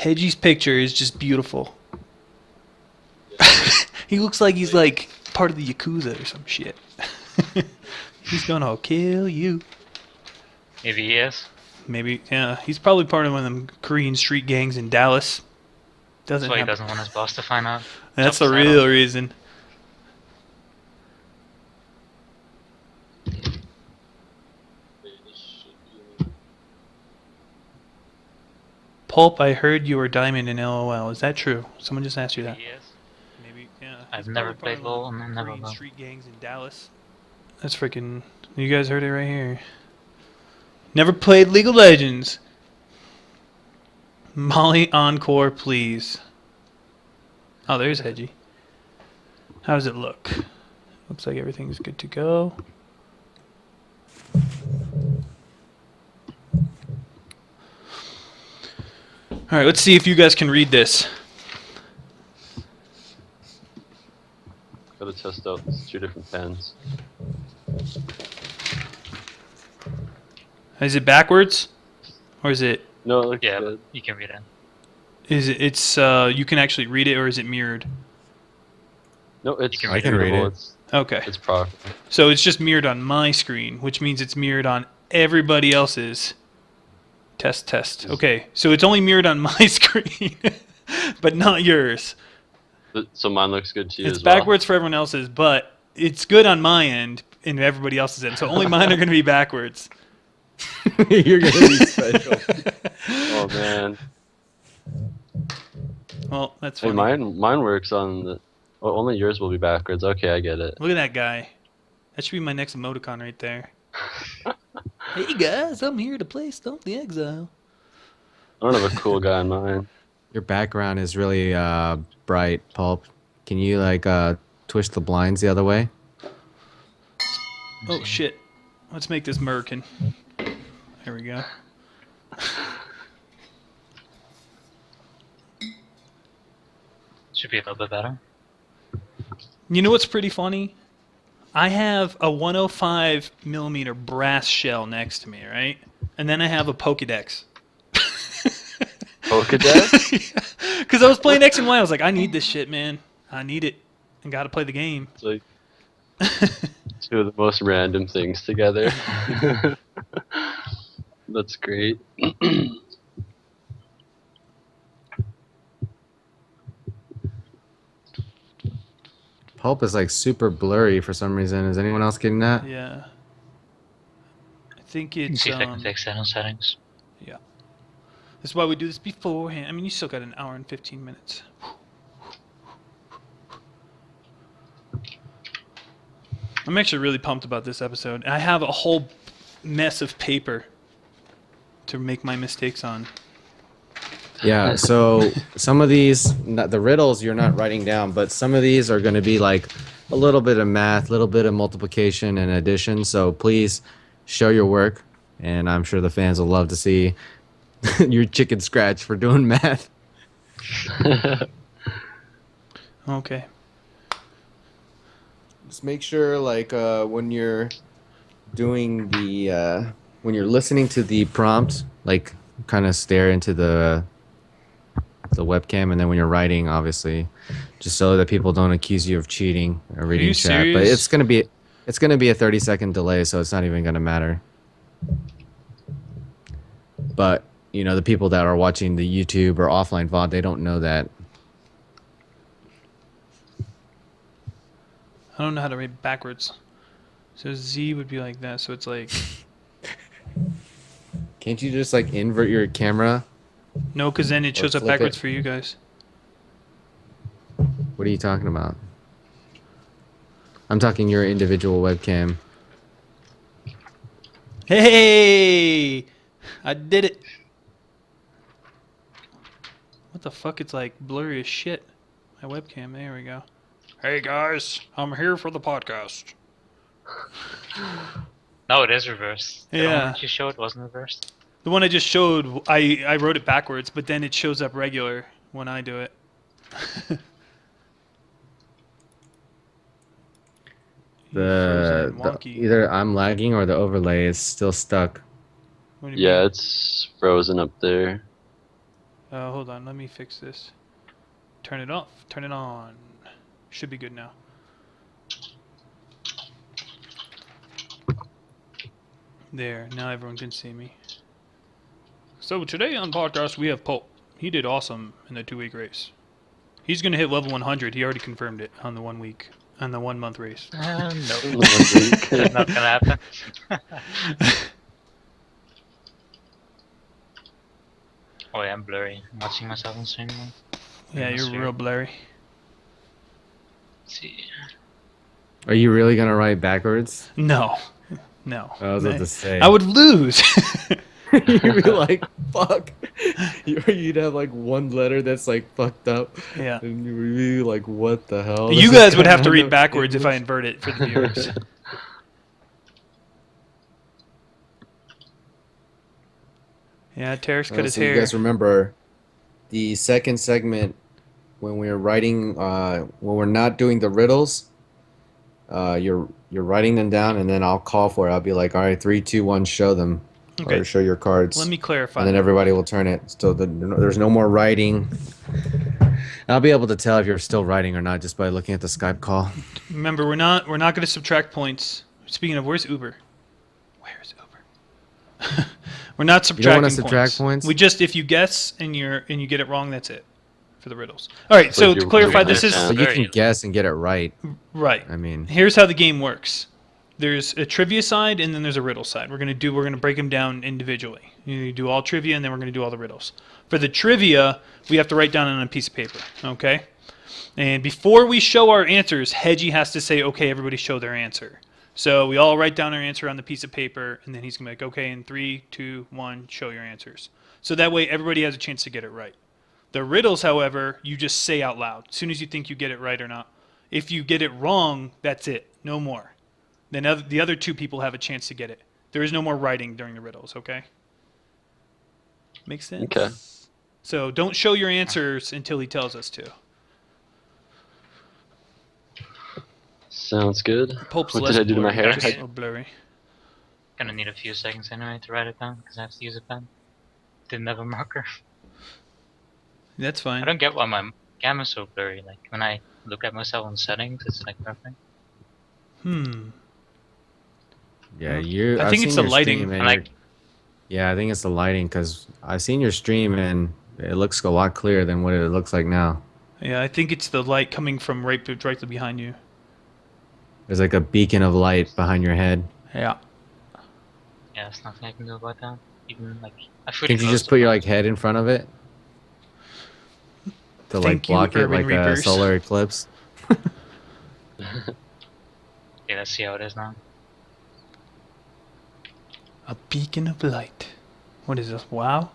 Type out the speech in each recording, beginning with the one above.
Hedgie's picture is just beautiful. He looks like he's like part of the Yakuza or some shit. He's gonna kill you. Maybe he is. Maybe, yeah. He's probably part of one of them Korean street gangs in Dallas. That's why he doesn't want his boss to find out. That's the real reason. Pulp, I heard you were Diamond in LOL. Is that true? Someone just asked you that. He is. Maybe, yeah. I've never played LOL and I never Korean will. street gangs in Dallas. That's freaking. You guys heard it right here. Never played League of Legends. Molly Encore, please. Oh, there's Hedgie. How does it look? Looks like everything's good to go. Alright, let's see if you guys can read this. Gotta test out these 2 different pens. Is it backwards? Or is it... No, it looks Yeah, good. but you can read it. Is it... It's, you can actually read it, or is it mirrored? No, it's I can read readable. it. Okay. It's proper. So it's just mirrored on my screen, which means it's mirrored on everybody else's. Test, test. Okay, so it's only mirrored on my screen, but not yours. So mine looks good to you It's as well. backwards for everyone else's, but it's good on my end and everybody else's end. So only mine are going to be backwards. You're gonna be special. Oh man. Well, that's Hey, funny. mine works on the. Oh, only yours will be backwards. Okay, I get it. Look at that guy. That should be my next emoticon right there. Hey guys, I'm here to play Stomp the Exile. I don't have a cool guy in mine. Your background is really bright, Pulp. Can you like twist the blinds the other way? Oh shit. Let's make this American. There we go. Should be a little bit better. You know what's pretty funny? I have a 105 millimeter brass shell next to me, right? And then I have a Pokédex. Pokedex? Because I was playing X and Y. I was like, I need this shit, man. I need it. I gotta play the game. It's like 2 of the most random things together. That's great. Pulp is like super blurry for some reason. Is anyone else getting that? Yeah. I think Let's it's see if I can fix that in settings. yeah. That's why we do this beforehand. I mean, you still got an hour and 15 minutes. I'm actually really pumped about this episode. I have a whole mess of paper to make my mistakes on. Yeah, so some of these, the riddles you're not writing down, but some of these are going to be like a little bit of math, a little bit of multiplication and addition. So please show your work, and I'm sure the fans will love to see your chicken scratch for doing math. Okay. Just make sure, like, when you're doing the, when you're listening to the prompt, like, kind of stare into the webcam, and then when you're writing, obviously, just so that people don't accuse you of cheating or reading you chat. But serious? it's gonna be a 30-second delay, so it's not even gonna matter. But you know, the people that are watching the YouTube or offline VOD, they don't know that. I don't know how to read backwards. So Z would be like that. So it's like Can't you just like invert your camera? no, because then it shows up flip backwards it. for you guys. What are you talking about? I'm talking your individual webcam. Hey, I did it. What the fuck? It's like blurry as shit. My webcam. There we go. Hey guys, I'm here for the podcast. No, it is reversed. The Yeah. one you showed wasn't reversed. The one I just showed, I wrote it backwards, but then it shows up regular when I do it. Frozen and wonky. Either I'm lagging or the overlay is still stuck. What do you Yeah, mean? it's frozen up there. Hold on, let me fix this. Turn it off. Turn it on. Should be good now. There, now everyone can see me. So today on podcast we have Pulp. He did awesome in the 2-week race. He's gonna hit level 100. He already confirmed it on the 1 month race. No. Week. That's not gonna happen. Oh yeah, I'm blurry. I'm watching myself on stream now. Yeah, you're Atmosphere. real blurry. Let's see. Are you really gonna write backwards? No, no. I was about to say. I would lose. You'd be like, fuck. You'd have like one letter that's like fucked up. Yeah. And you'd be like, what the hell? You This is guys would have to kind read of backwards if I English. invert it for the viewers. Yeah, Tarek's cut his So hair. you guys remember the second segment when we're writing, when we're not doing the riddles, you're writing them down, and then I'll call for it. I'll be like, all right, 3, 2, 1, show them. Okay. Or show your cards. Let me clarify. And then everybody will turn it. So there's no more writing. I'll be able to tell if you're still writing or not just by looking at the Skype call. Remember, we're not going to subtract points. Speaking of, where's Uber? Where's Uber? We're not You don't subtracting want to subtract points? We just, if you guess and you get it wrong, that's it for the riddles. All right. So Like to you- clarify, you this is understand. But you can guess and get it right. right. I mean, Here's how the game works. There's a trivia side and then there's a riddle side. We're gonna break them down individually. You do all trivia and then we're gonna do all the riddles. For the trivia, we have to write down on a piece of paper. Okay. And before we show our answers, Hedgie has to say, "Okay, everybody, show their answer." So we all write down our answer on the piece of paper, and then he's gonna be like, "Okay, in 3, 2, 1, show your answers." So that way, everybody has a chance to get it right. The riddles, however, you just say out loud as soon as you think you get it right or not. If you get it wrong, that's it. No more. Then the other 2 people have a chance to get it. There is no more writing during the riddles, okay? Makes sense? Okay. So don't show your answers until he tells us to. Sounds good. Pulp's What less did I do to my blurry, hair? just so blurry. Gonna need a few seconds anyway to write it down because I have to use a pen. Didn't have a marker. That's I fine. don't get why my camera's so blurry. Like when I look at myself on settings, it's like perfect. yeah, I think it's the lighting. And like, Yeah, I think it's the lighting because I've seen your stream and it looks a lot clearer than what it looks like now. Yeah, I think it's the light coming from directly behind you. There's like a beacon of light behind your head. Yeah. yeah, there's nothing I can do about that. Even like, I feel Can't you just put your like head in front of it to like Thank you, block it Urban like a Reapers. solar eclipse? Yeah, let's see how it is now. A beacon of light. What is this? Wow.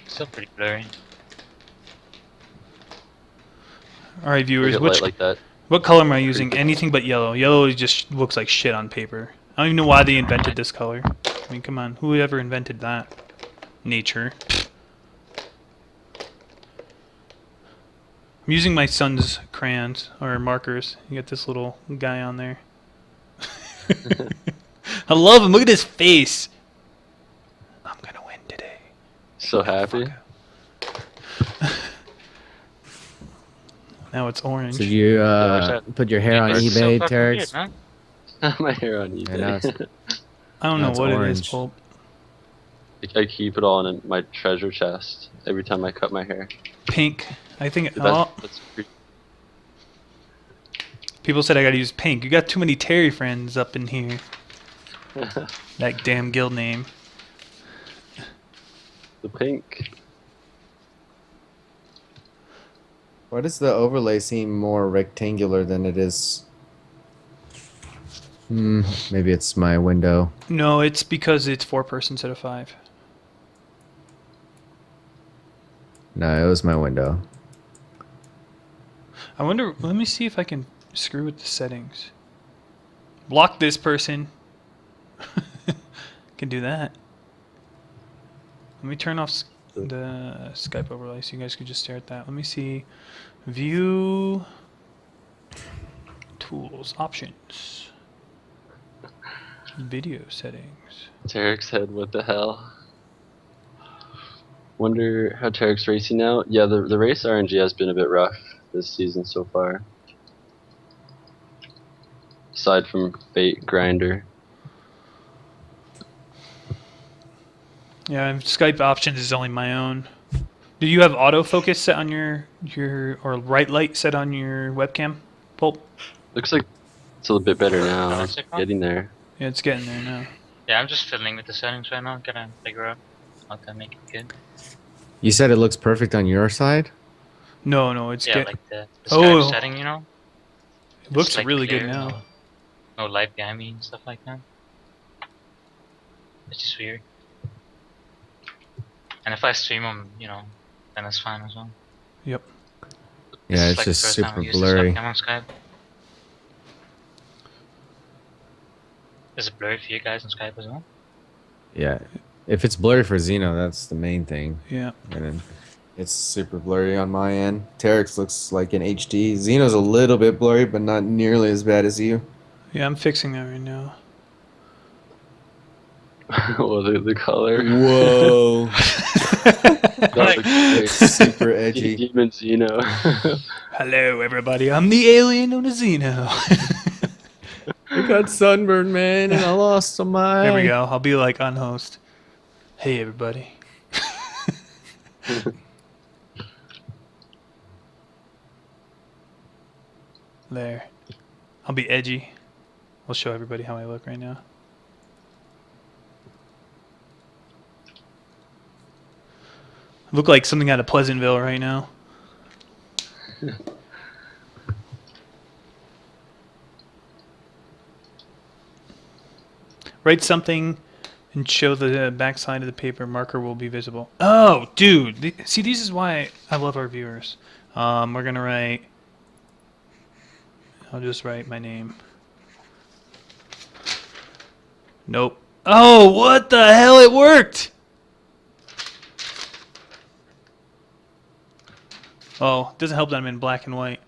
Still pretty blurry. All right, viewers. Get light like that. What color am I using? Anything but yellow. Yellow just looks like shit on paper. I don't even know why they invented this color. I mean, come on. Whoever invented that? Nature. I'm using my son's crayons or markers. You got this little guy on there. I love him. Look at his face. I'm gonna win today. So happy. Now it's orange. So you put your hair on It's so eBay, fucking Terex? weird, man. My hair on I know, eBay. I don't know That's what it is, orange. Pulp. I keep it all in my treasure chest every time I cut my hair. Pink. I think. That's, Oh, that's pretty, people said I gotta use pink. You got too many Terry friends up in here. That damn guild name. the pink. Why does the overlay seem more rectangular than it is? Maybe it's my window. No, it's because it's 4 instead of 5. No, it was my window. I wonder. Let me see if I can screw with the settings. Block this person. Can do that. Let me turn off the Skype overlay so you guys could just stare at that. Let me see. View. Tools. Options. Video settings. Tarek said, "What the hell?" Wonder how Tarek's racing now. Yeah, the race RNG has been a bit rough this season so far. Aside from Bait Grinder. Yeah, Skype options is only my own. Do you have autofocus set on your or right light set on your webcam, Pulp? Looks like it's a little bit better now. Oh, It's is it? getting there. Yeah, it's getting there now. Yeah, I'm just fiddling with the settings right now. Gotta figure out how to make it good. You said it looks perfect on your side? No, it's Yeah, get. like the Oh. Skype setting, you know? It looks It's, like, really good clear, now. No live gaming and stuff like that. It's just weird. And if I stream them, you know, then it's fine as well. Yep. This Yeah, is it's like the just first time super I've used this blurry. webcam on Skype. Is it blurry for you guys on Skype as well? Yeah. If it's blurry for Xeno, that's the main thing. Yeah. And then it's super blurry on my end. Tarek's looks like in HD. Xeno's a little bit blurry, but not nearly as bad as you. Yeah, I'm fixing that right now. Well, the color. Whoa. That looks great. Super edgy. Demon Xeno. Hello, everybody. I'm the alien known as Xeno. I got sunburned, man, and I lost some eye. There we go. I'll be like on host. Hey, everybody. There. I'll be edgy. I'll show everybody how I look right now. I look like something out of Pleasantville right now. Write something and show the backside of the paper. Marker will be visible. Oh, dude. See, this is why I love our viewers. We're going to write... I'll just write my name. Nope. Oh, what the hell? It worked! Oh, it doesn't help that I'm in black and white.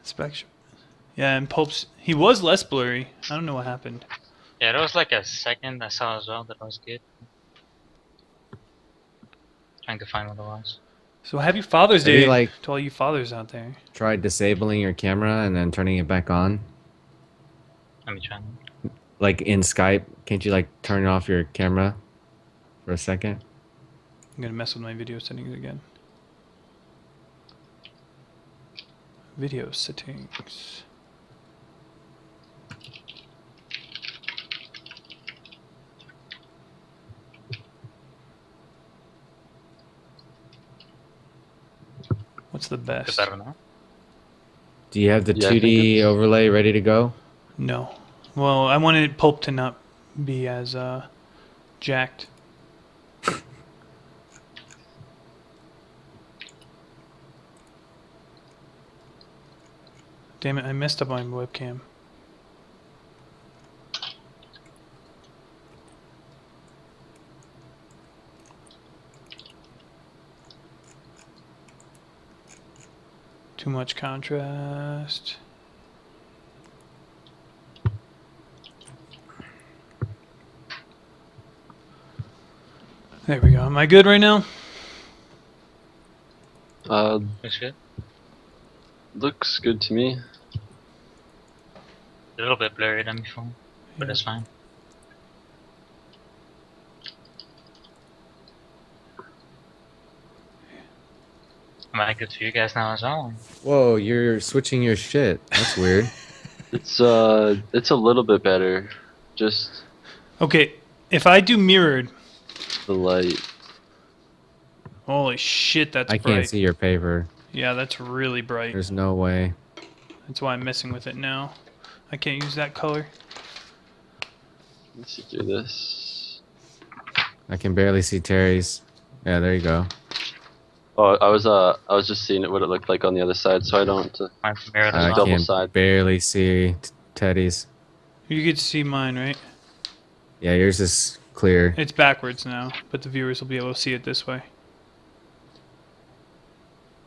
Spectrum. Yeah, and Pulp's... He was less blurry. I don't know what happened. Yeah, there was like a second I saw as well that was good. Trying to find what it was. So happy Father's Maybe, Day like- to all you fathers out there. Try disabling your camera and then turning it back on. Let me try. Like in Skype, can't you like turn off your camera for a second? I'm going to mess with my video settings again. Video settings. What's the Is it best? better now? Do you have the Yeah, I think 2D it's- overlay ready to go? No. Well, I wanted Pulp to not be as jacked. Damn it, I messed up my webcam. Too much contrast. There we go. Am I good right now? Looks good. Looks good to me. A little bit blurry than before, but Yeah. it's fine. Am I good for you guys now as well? Whoa, you're switching your shit. That's weird. It's a little bit better. Just Okay, if I do mirrored, the light. holy shit, that's I bright. can't see your paper. Yeah, that's really bright. There's no way. That's why I'm messing with it now. I can't use that color. Let's see through this. I can barely see Terry's. Yeah, there you go. Oh, I was just seeing what it looked like on the other side, so I don't. Mine's mirrored I as double well. can side. barely see Teddy's. You get to see mine, right? Yeah, yours is clear. It's backwards now, but the viewers will be able to see it this way.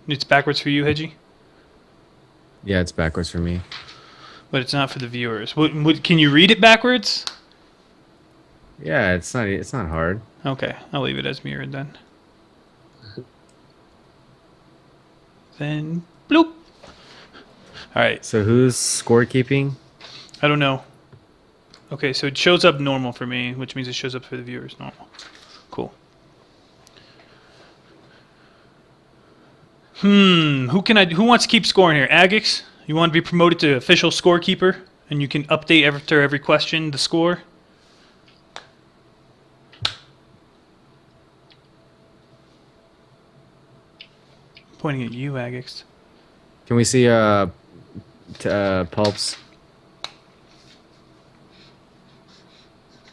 It's backwards for you, Hedgie, Yeah, it's backwards for me. but it's not for the viewers. What, can you read it backwards? Yeah, it's not hard. Okay, I'll leave it as mirrored then. Then bloop. All right. So who's scorekeeping? I don't know. Okay, so it shows up normal for me, which means it shows up for the viewers normal. Cool. Who wants to keep scoring here? Agix, you want to be promoted to official scorekeeper, and you can update after every question the score. Pointing at you, Agix. Can we see Pulp's?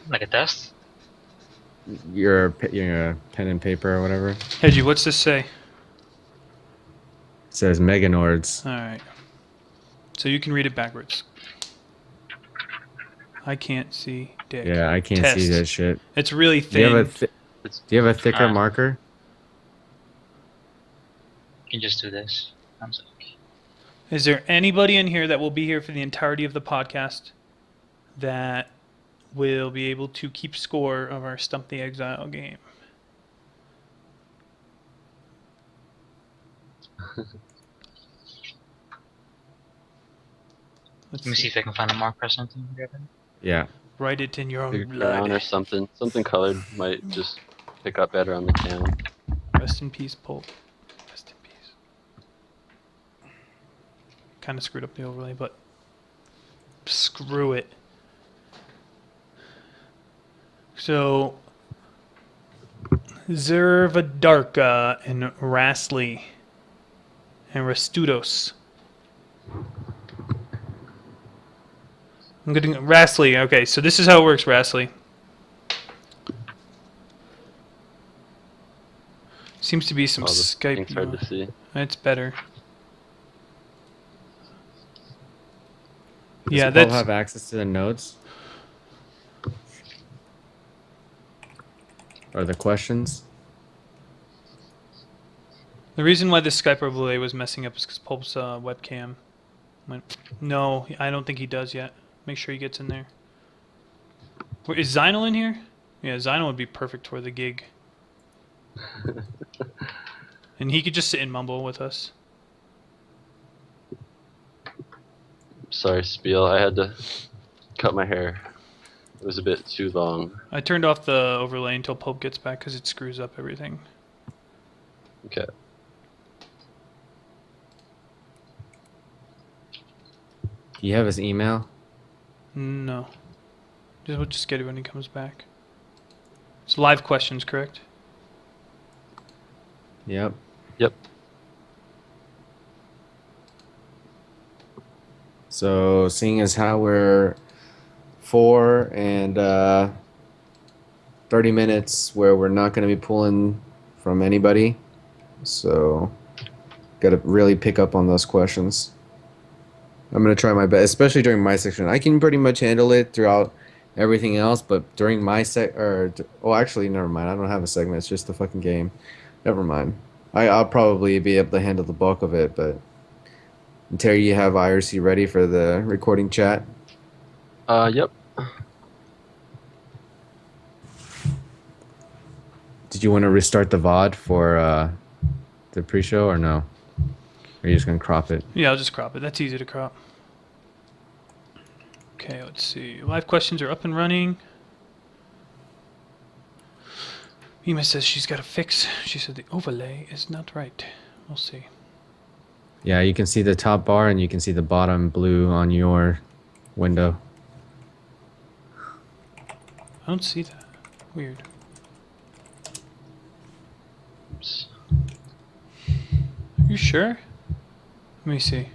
Like a test? Your pen and paper or whatever. It Hedgie, what's this say? says Meganords. All right. So you can read it backwards. I can't see dick. Yeah, I can't see Test. that shit. It's really Do you have thin. do you have a thicker Ah. marker? You can just do this. I'm sorry. Is there anybody in here that will be here for the entirety of the podcast that will be able to keep score of our Stump the Exile game? Let's Let me see if I can find a marker or something. Yeah. Write it in your own Big brown or blood. something. Something colored might just pick up better on the cam. Rest in peace, Pulp. Rest in peace. Kind of screwed up the overlay, but screw it. So, Zervadarka and Rastly and Restudos. I'm getting Rastly. Okay, so this is how it works, Rastly. Seems to be some Oh, the Skype. thing's hard to see. It's better. Does Yeah, Pulp that's have access to the notes or the questions? the reason why this Skype overlay was messing up is because Pulp's webcam went. No, I don't think he does yet. Make sure he gets in there. Is Zinal in here? Yeah, Zinal would be perfect for the gig. And he could just sit and mumble with us. Sorry, Spiel. I had to cut my hair. It was a bit too long. I turned off the overlay until Pulp gets back because it screws up everything. Okay. Do you have his email? No. We'll just get it when he comes back. It's live questions, correct? Yep. Yep. So, seeing as how we're 4 and 30 minutes where we're not going to be pulling from anybody, so got to really pick up on those questions. I'm going to try my best, especially during my section. I can pretty much handle it throughout everything else, but during my actually, never mind. I don't have a segment. It's just the fucking game. Never mind. I'll probably be able to handle the bulk of it, but Terry, you have IRC ready for the recording chat? Yep. Did you want to restart the VOD for the pre-show or no? Or are you just going to crop it? Yeah, I'll just crop it. That's easy to crop. Okay, let's see. Live questions are up and running. Ema says she's got a fix. She said the overlay is not right. We'll see. Yeah, you can see the top bar and you can see the bottom blue on your window. I don't see that. Weird. Oops. Are you sure? Let me see.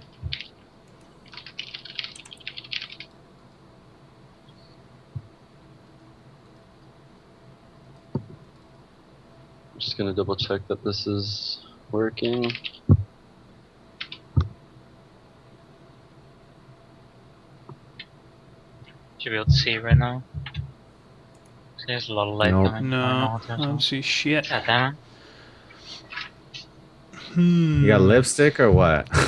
I'm just gonna double check that this is working. Should be able to see it right now. See, there's a lot of light Nope. coming No, from I my don't see shit. God damn it. You got lipstick or what? No,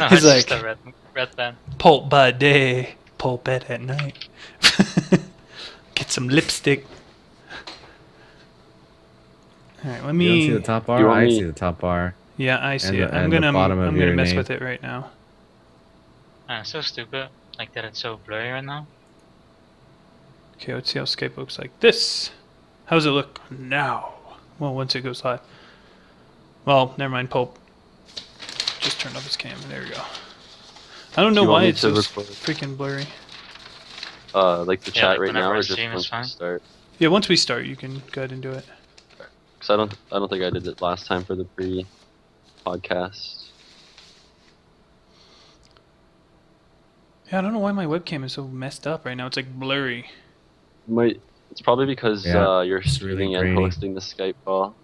He's it's just like- a red pen. Pulp by day, pulp at night. some lipstick. All right, let You don't see me. the top You bar? want I me- see the top bar. Yeah, I see And it. the- I'm and the gonna bottom of I'm gonna your mess name. with it right now. So stupid. Like that it's so blurry right now. Okay, let's see how Skype looks like this. How does it look now? Well, once it goes live. Well, never mind, Pulp. Just turned off his camera. There we go. I don't know you want why me it's to so record? freaking blurry. Like the Yeah, chat like right whenever now, I or just stream is once we fine. start? Yeah, once we start, you can go ahead and do it. Because I don't think I did it last time for the pre-podcast. Yeah, I don't know why my webcam is so messed up right now. It's like blurry. It's probably because Yeah, you're it's really streaming and grainy. hosting the Skype call.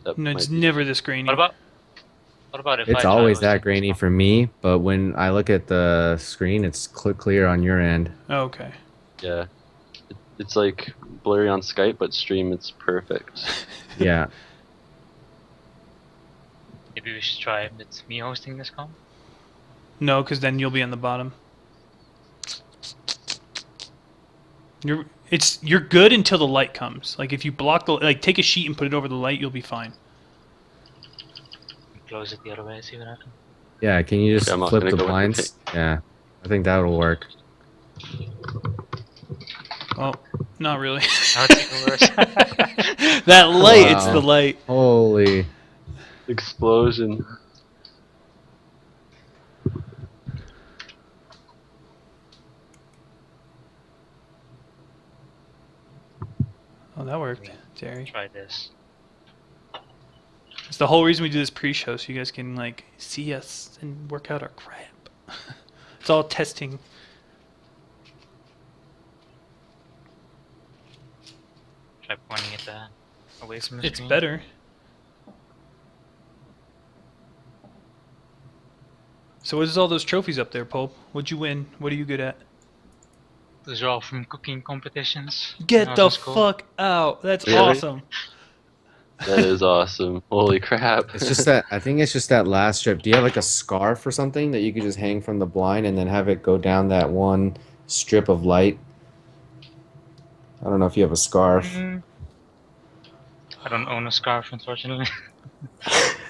That No, might it's be- never this grainy. What about if I It's try always hosting that this grainy one? for me, but when I look at the screen, it's clear on your end. Oh, okay. Yeah. It's like blurry on Skype, but stream it's perfect. Yeah. Maybe we should try if it's me hosting this call. No, because then you'll be on the bottom. You're good until the light comes. Like if you block the take a sheet and put it over the light, you'll be fine. Close it the other way, see what happens. Yeah, can you just Okay, I'm not flip gonna the go with blinds? Yeah. I think that'll work. Well, not really. Now it's even worse. That light, it's Wow. the light. Holy. Explosion. Oh, that worked, Jerry. Try this. It's the whole reason we do this pre-show, so you guys can like see us and work out our crap. It's all testing. Try pointing it away from the It's screen. better. So what is all those trophies up there, Pulp? What'd you win? What are you good at? Those are all from cooking competitions. Get That the was cool. fuck out! That's Really? awesome. That is awesome. Holy crap. It's just that I think it's just that last strip. Do you have like a scarf or something that you could just hang from the blind and then have it go down that one strip of light? I don't know if you have a scarf. I don't own a scarf, unfortunately.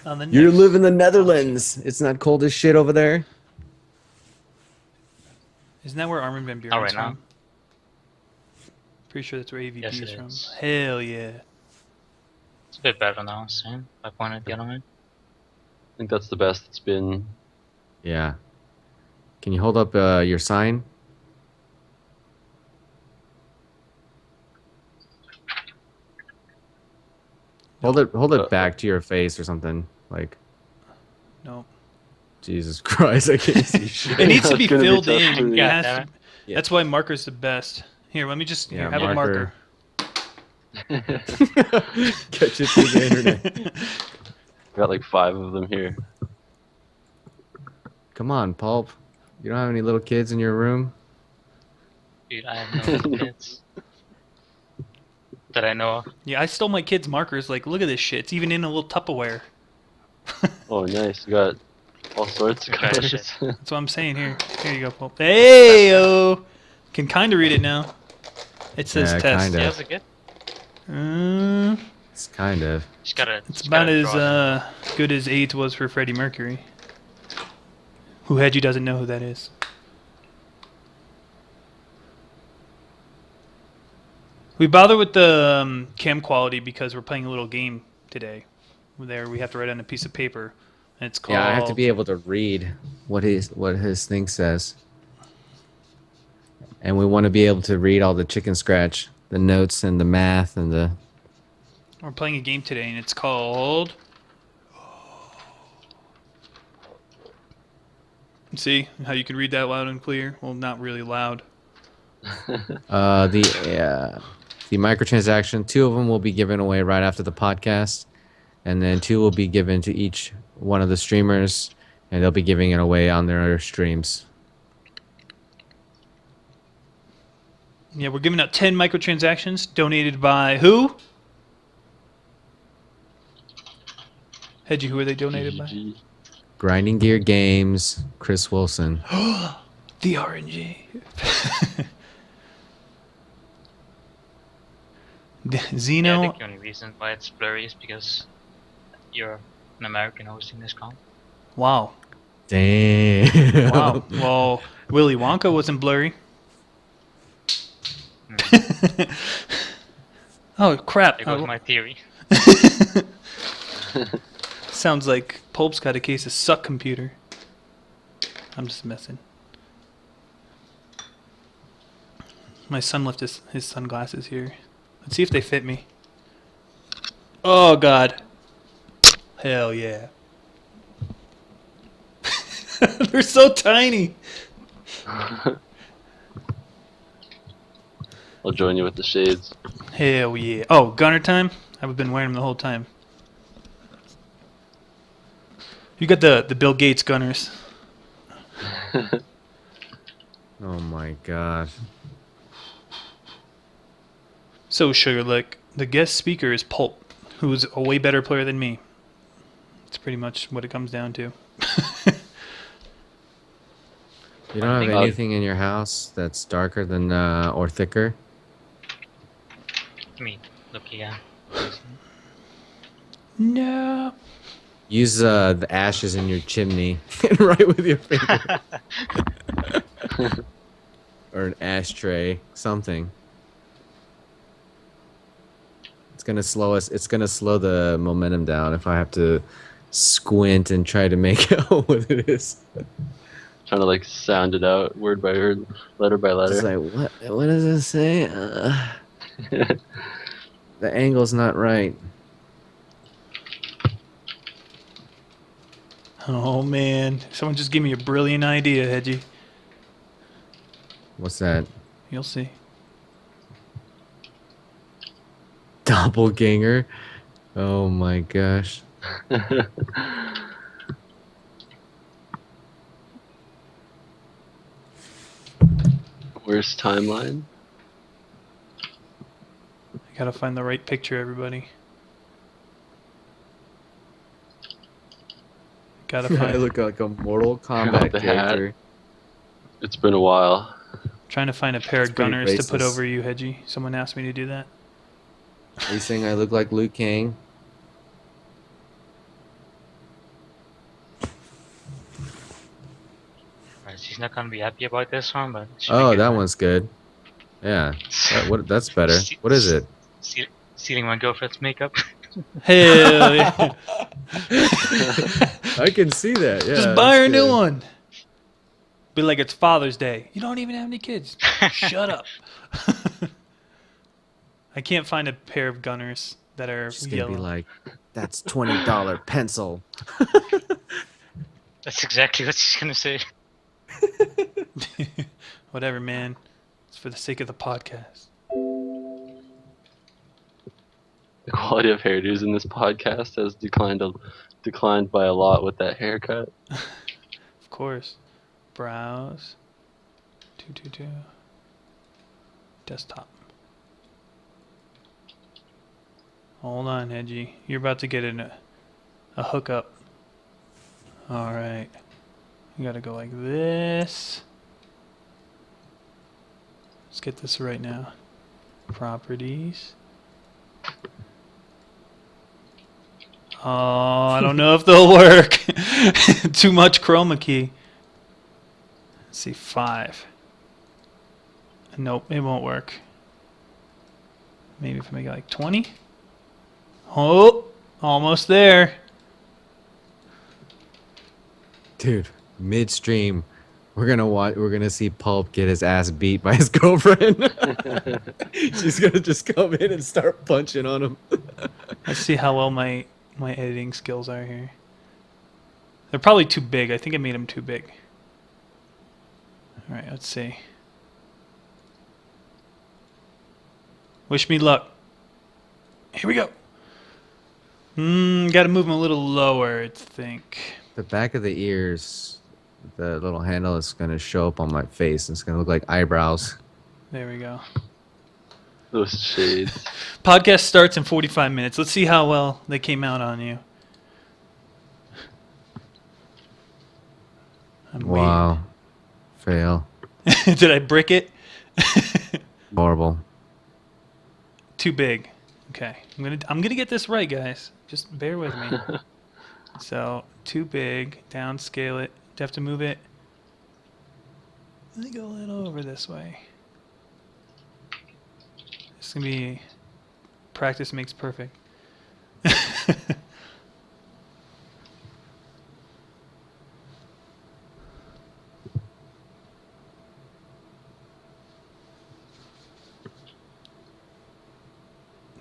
On the You next- live in the Netherlands. It's not cold as shit over there. Isn't that where Armin van Buren's Oh, right from? now. Pretty sure that's where AVP Yes, is it from. is. Hell yeah. It's a bit better now, same. I pointed the other way. I think that's the best it's been. Yeah. Can you hold up your sign? Hold it back to your face or something. Like, No. Jesus Christ, I can't see shit. It needs to It's be gonna be filled tough in. to It read. has Yeah, to- Yeah. That's why marker's the best. Here, let me just Yeah, have a marker. Catch it through the internet. Got like 5 of them here. Come on, Pulp. You don't have any little kids in your room? Dude, I have no little kids. That I know of. Yeah, I stole my kid's markers. Like, look at this shit. It's even in a little Tupperware. Oh, nice. You got all sorts of Okay, colors. shit. That's what I'm saying here. Here you go, Pulp. Hey, yo! Can kind of read it now. It says Yeah, test. kinda. Yeah, is it good? It's kind of. Just gotta. It's just about gotta as draw it. good as AIDS was for Freddie Mercury. Who had you doesn't know who that is. We bother with the cam quality because we're playing a little game today. There, we have to write on a piece of paper, and it's called. Yeah, I have to be able to read what his thing says. And we want to be able to read all the chicken scratch, the notes and the math and the We're playing a game today, and it's called. See how you can read that loud and clear? Well, not really loud. the microtransaction. 2 of them will be given away right after the podcast, and then 2 will be given to each one of the streamers, and they'll be giving it away on their streams. Yeah, we're giving out 10 microtransactions donated by who? Hedgie, who are they donated by? GG. Grinding Gear Games, Chris Wilson. The RNG. Yeah, I Xeno. think the only reason why it's blurry is because you're an American hosting this con. Wow. Damn. Wow. Well, Willy Wonka wasn't blurry. Oh crap! There goes my theory. Sounds like Pulp's got a case of suck computer. I'm just messing. My son left his sunglasses here. Let's see if they fit me. Oh god. Hell yeah. They're so tiny. I'll join you with the shades. Hell yeah. Oh, gunner time? I've been wearing them the whole time. You got the Bill Gates gunners. Oh my god. So, Sugarlick, the guest speaker is Pulp, who's a way better player than me. It's pretty much what it comes down to. You don't have think- anything in your house that's darker than or thicker? Me, look, yeah. No. Use the ashes in your chimney and write with your finger. Or an ashtray, something. It's gonna slow us. It's gonna slow the momentum down if I have to squint and try to make out what it is. Trying to like sound it out word by word, letter by letter. It's like what does it say? The angle's not right. Oh, man. Someone just gave me a brilliant idea, Hedgie. What's that? You'll see. Doppelganger? Oh my gosh. Worst timeline? I gotta find the right picture, everybody. Gotta I find. look like a Mortal Kombat the hat. character. It's been a while. Trying to find a pair of It's pretty gunners to put racist. over you, Hedgie. Someone asked me to do that. Are you saying I look like Liu Kang? Right, she's not gonna be happy about this one, but it should be Oh, good, that man. one's good. Yeah. That's better. What is it? Stealing my girlfriend's makeup. Hell yeah. I can see that. Yeah. Just buy her a that's new good. one. Be like it's Father's Day. You don't even have any kids. Shut up. I can't find a pair of gunners that are She's gonna yellow. be like, "That's $20 pencil." That's exactly what she's gonna say. Whatever, man. It's for the sake of the podcast. The quality of hairdos in this podcast has declined by a lot with that haircut. Of course. Browse. 222. Desktop. Hold on, Hedgie. You're about to get in a hookup. Alright. You gotta go like this. Let's get this right now. Properties. Oh, I don't know if they'll work. Too much chroma key. Let's see, 5. Nope, it won't work. Maybe if I make it like 20. Oh, almost there. Dude, midstream, we're gonna see Pulp get his ass beat by his girlfriend. She's gonna just come in and start punching on him. Let's see how well my editing skills are here. They're probably too big. I think I made them too big. All right, let's see. Wish me luck. Here we go. Got to move them a little lower, I think. The back of the ears, the little handle is gonna show up on my face. And it's gonna look like eyebrows. There we go. Those shades. Podcast starts in 45 minutes. Let's see how well they came out on you. I'm Wow, fail, waiting. Did I brick it? horrible. Too big. Okay, I'm gonna get this right, guys. Just bear with me. So too big, downscale it. Do you have to move it? Let me go a little over this way. It's gonna be practice makes perfect.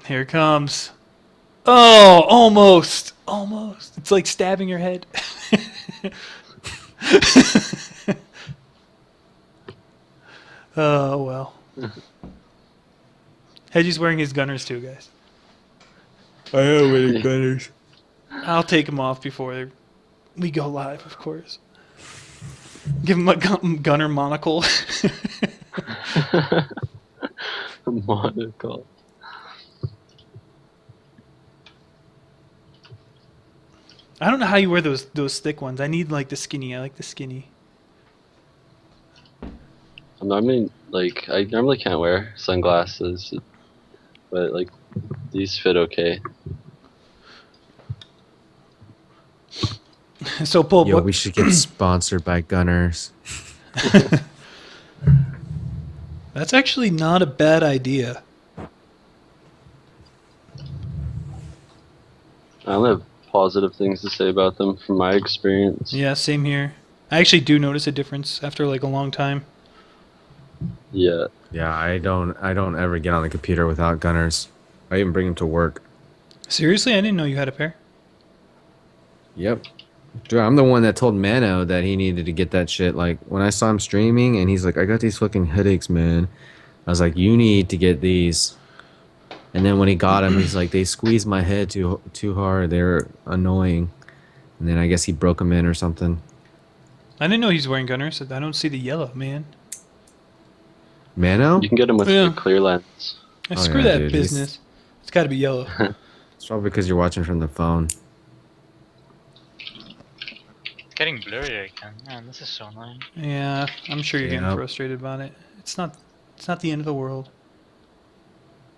Here it comes. Oh, almost. Almost. It's like stabbing your head. Oh, well. Hedgie's wearing his gunners too, guys. I am wearing gunners. I'll take them off before we go live, of course. Give him a gunner monocle. Monocle. I don't know how you wear those thick ones. I need like the skinny. I like the skinny. I normally can't wear sunglasses, but like these fit okay. So, Pulp, Yo, what? we should get sponsored by Gunners. That's actually not a bad idea. I only have positive things to say about them from my experience. Yeah, same here. I actually do notice a difference after like a long time. Yeah. Yeah, I don't ever get on the computer without Gunners. I even bring them to work. Seriously, I didn't know you had a pair. Yep. Dude, I'm the one that told Mano that he needed to get that shit. Like, when I saw him streaming and he's like, I got these fucking headaches, man. I was like, you need to get these. And then when he got them, he's like, they squeezed my head too hard. They're annoying. And then I guess he broke them in or something. I didn't know he's wearing gunners. I don't see the yellow, man. Mano? You can get them with Yeah. the clear lens. Screw yeah, that dude, business. It's got to be yellow. It's probably because you're watching from the phone. It's getting blurry again. Man, this is so annoying. Yeah, I'm sure you're getting Yep. frustrated about it. It's not the end of the world.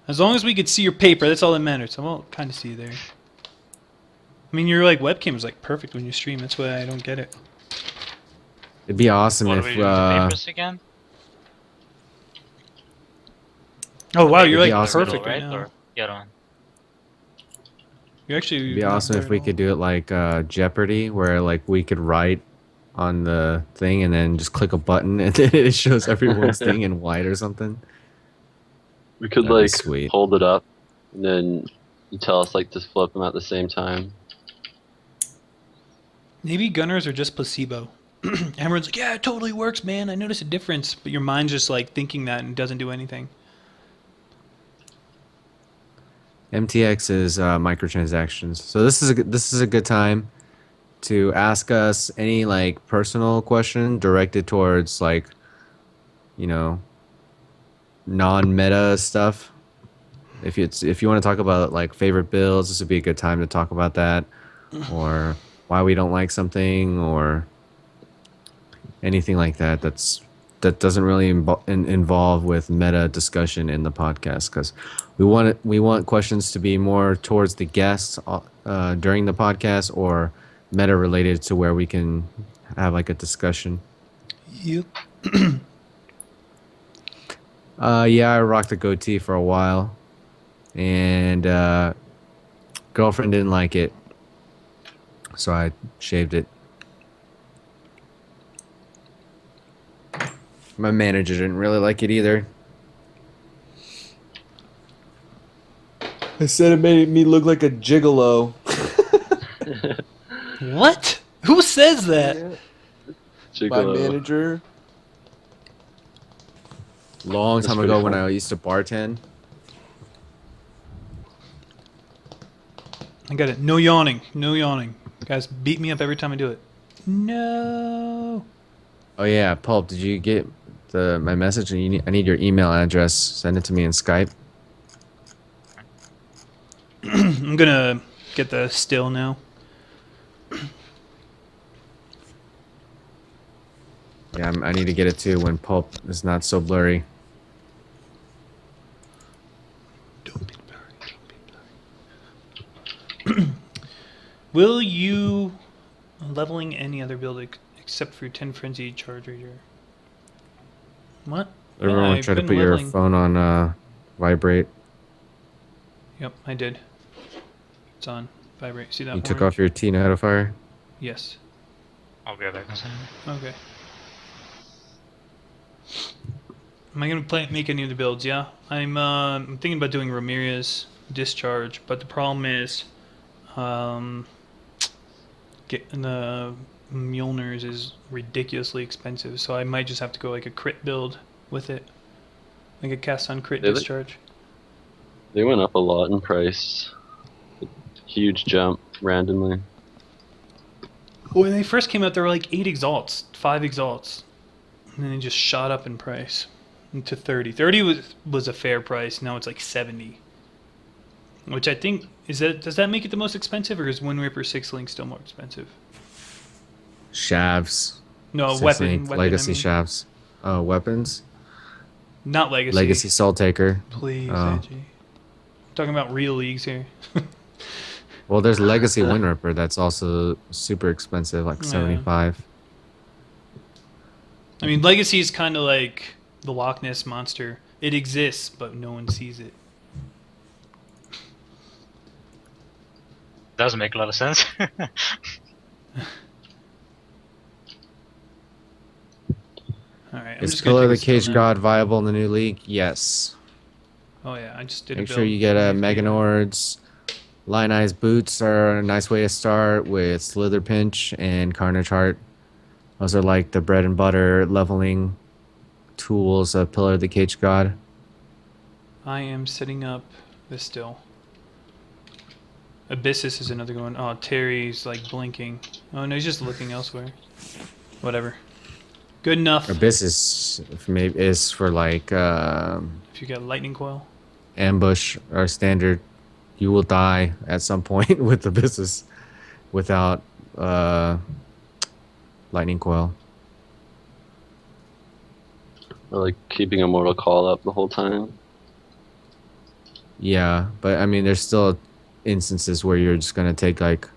As long as we could see your paper, that's all that matters. I won't kind of see you there. I mean, your like webcam is like perfect when you stream. That's why I don't get it. It'd be awesome What are if we doing the papers again? Oh wow, you're It'd be like awesome. perfect right right? now. Or the other one? You're actually. It'd be not awesome blurred if we at all. could do it like Jeopardy, where like we could write on the thing and then just click a button and then it shows everyone's thing in white or something. We could That'd be like sweet. hold it up, and then you tell us like to flip them at the same time. Maybe gunners are just placebo. Everyone's like, yeah, it totally works, man. I notice a difference, but your mind's just like thinking that and it doesn't do anything. MTX is microtransactions. So this is a good time to ask us any like personal question directed towards like, you know, non-meta stuff. If you want to talk about like favorite builds, this would be a good time to talk about that, or why we don't like something, or anything like that. That doesn't really involve with meta discussion in the podcast, because we want questions to be more towards the guests during the podcast, or meta related to where we can have like a discussion. Yep. Yeah, I rocked the goatee for a while, and girlfriend didn't like it, so I shaved it. My manager didn't really like it either. I said it made me look like a gigolo. What? Who says that? Gigolo. manager. Long That's time pretty ago when fun. I used to bartend. I got it. No yawning. No yawning. Guys, beat me up every time I do it. No. Oh yeah, Pulp, did you get my message? I need your email address. Send it to me in Skype. I'm gonna get the still now. Yeah, I need to get it too when Pulp is not so blurry. Don't be blurry. Don't be blurry. Will you leveling any other build except for your 10 frenzy charge ranger? What? Everyone I've try to been put your leveling. phone on vibrate. Yep, I did. It's on vibrate. See that? You took orange? off your T notifier. Yes. I'll be right back in a second. Okay. Am I gonna make any of the builds? Yeah, I'm thinking about doing Ramirez discharge, but the problem is, getting the Mjolnir's is ridiculously expensive, so I might just have to go like a crit build with it, like a cast on crit Really? discharge. They went up a lot in price. Huge jump randomly. When they first came out, there were like 8 exalts, 5 exalts, and then they just shot up in price to 30. 30 was a fair price. Now it's like 70, which I think does that make it the most expensive, or is Wind Ripper 6 Link still more expensive? Shavs. No, Six weapon, Link, weapon. Legacy I mean. shavs. Oh, weapons. Not legacy. Legacy Soul Taker. Please, Oh. Edgy. I'm talking about real leagues here. Well, there's Legacy Wind Ripper that's also super expensive, like Yeah. 75. I mean, legacy is kind of like the Loch Ness monster. It exists, but no one sees it. Doesn't make a lot of sense. All right, I'm Is just gonna Pillar of the take a spill Cage now. God viable in the new league? Yes. Oh yeah, I just did Make a build. sure you get a Maybe- Meganords. Lionized Boots are a nice way to start with Slither Pinch and Carnage Heart. Those are like the bread and butter leveling tools of Pillar of the Cage God. I am setting up this still. Abyssus is another one. Oh, Terry's like blinking. Oh no, he's just looking elsewhere. Whatever. Good enough. Abyss is for like If you got lightning coil. ambush or standard. You will die at some point with Abyssus without lightning coil. Or like keeping a mortal call up the whole time. Yeah, but I mean, there's still instances where you're just gonna take like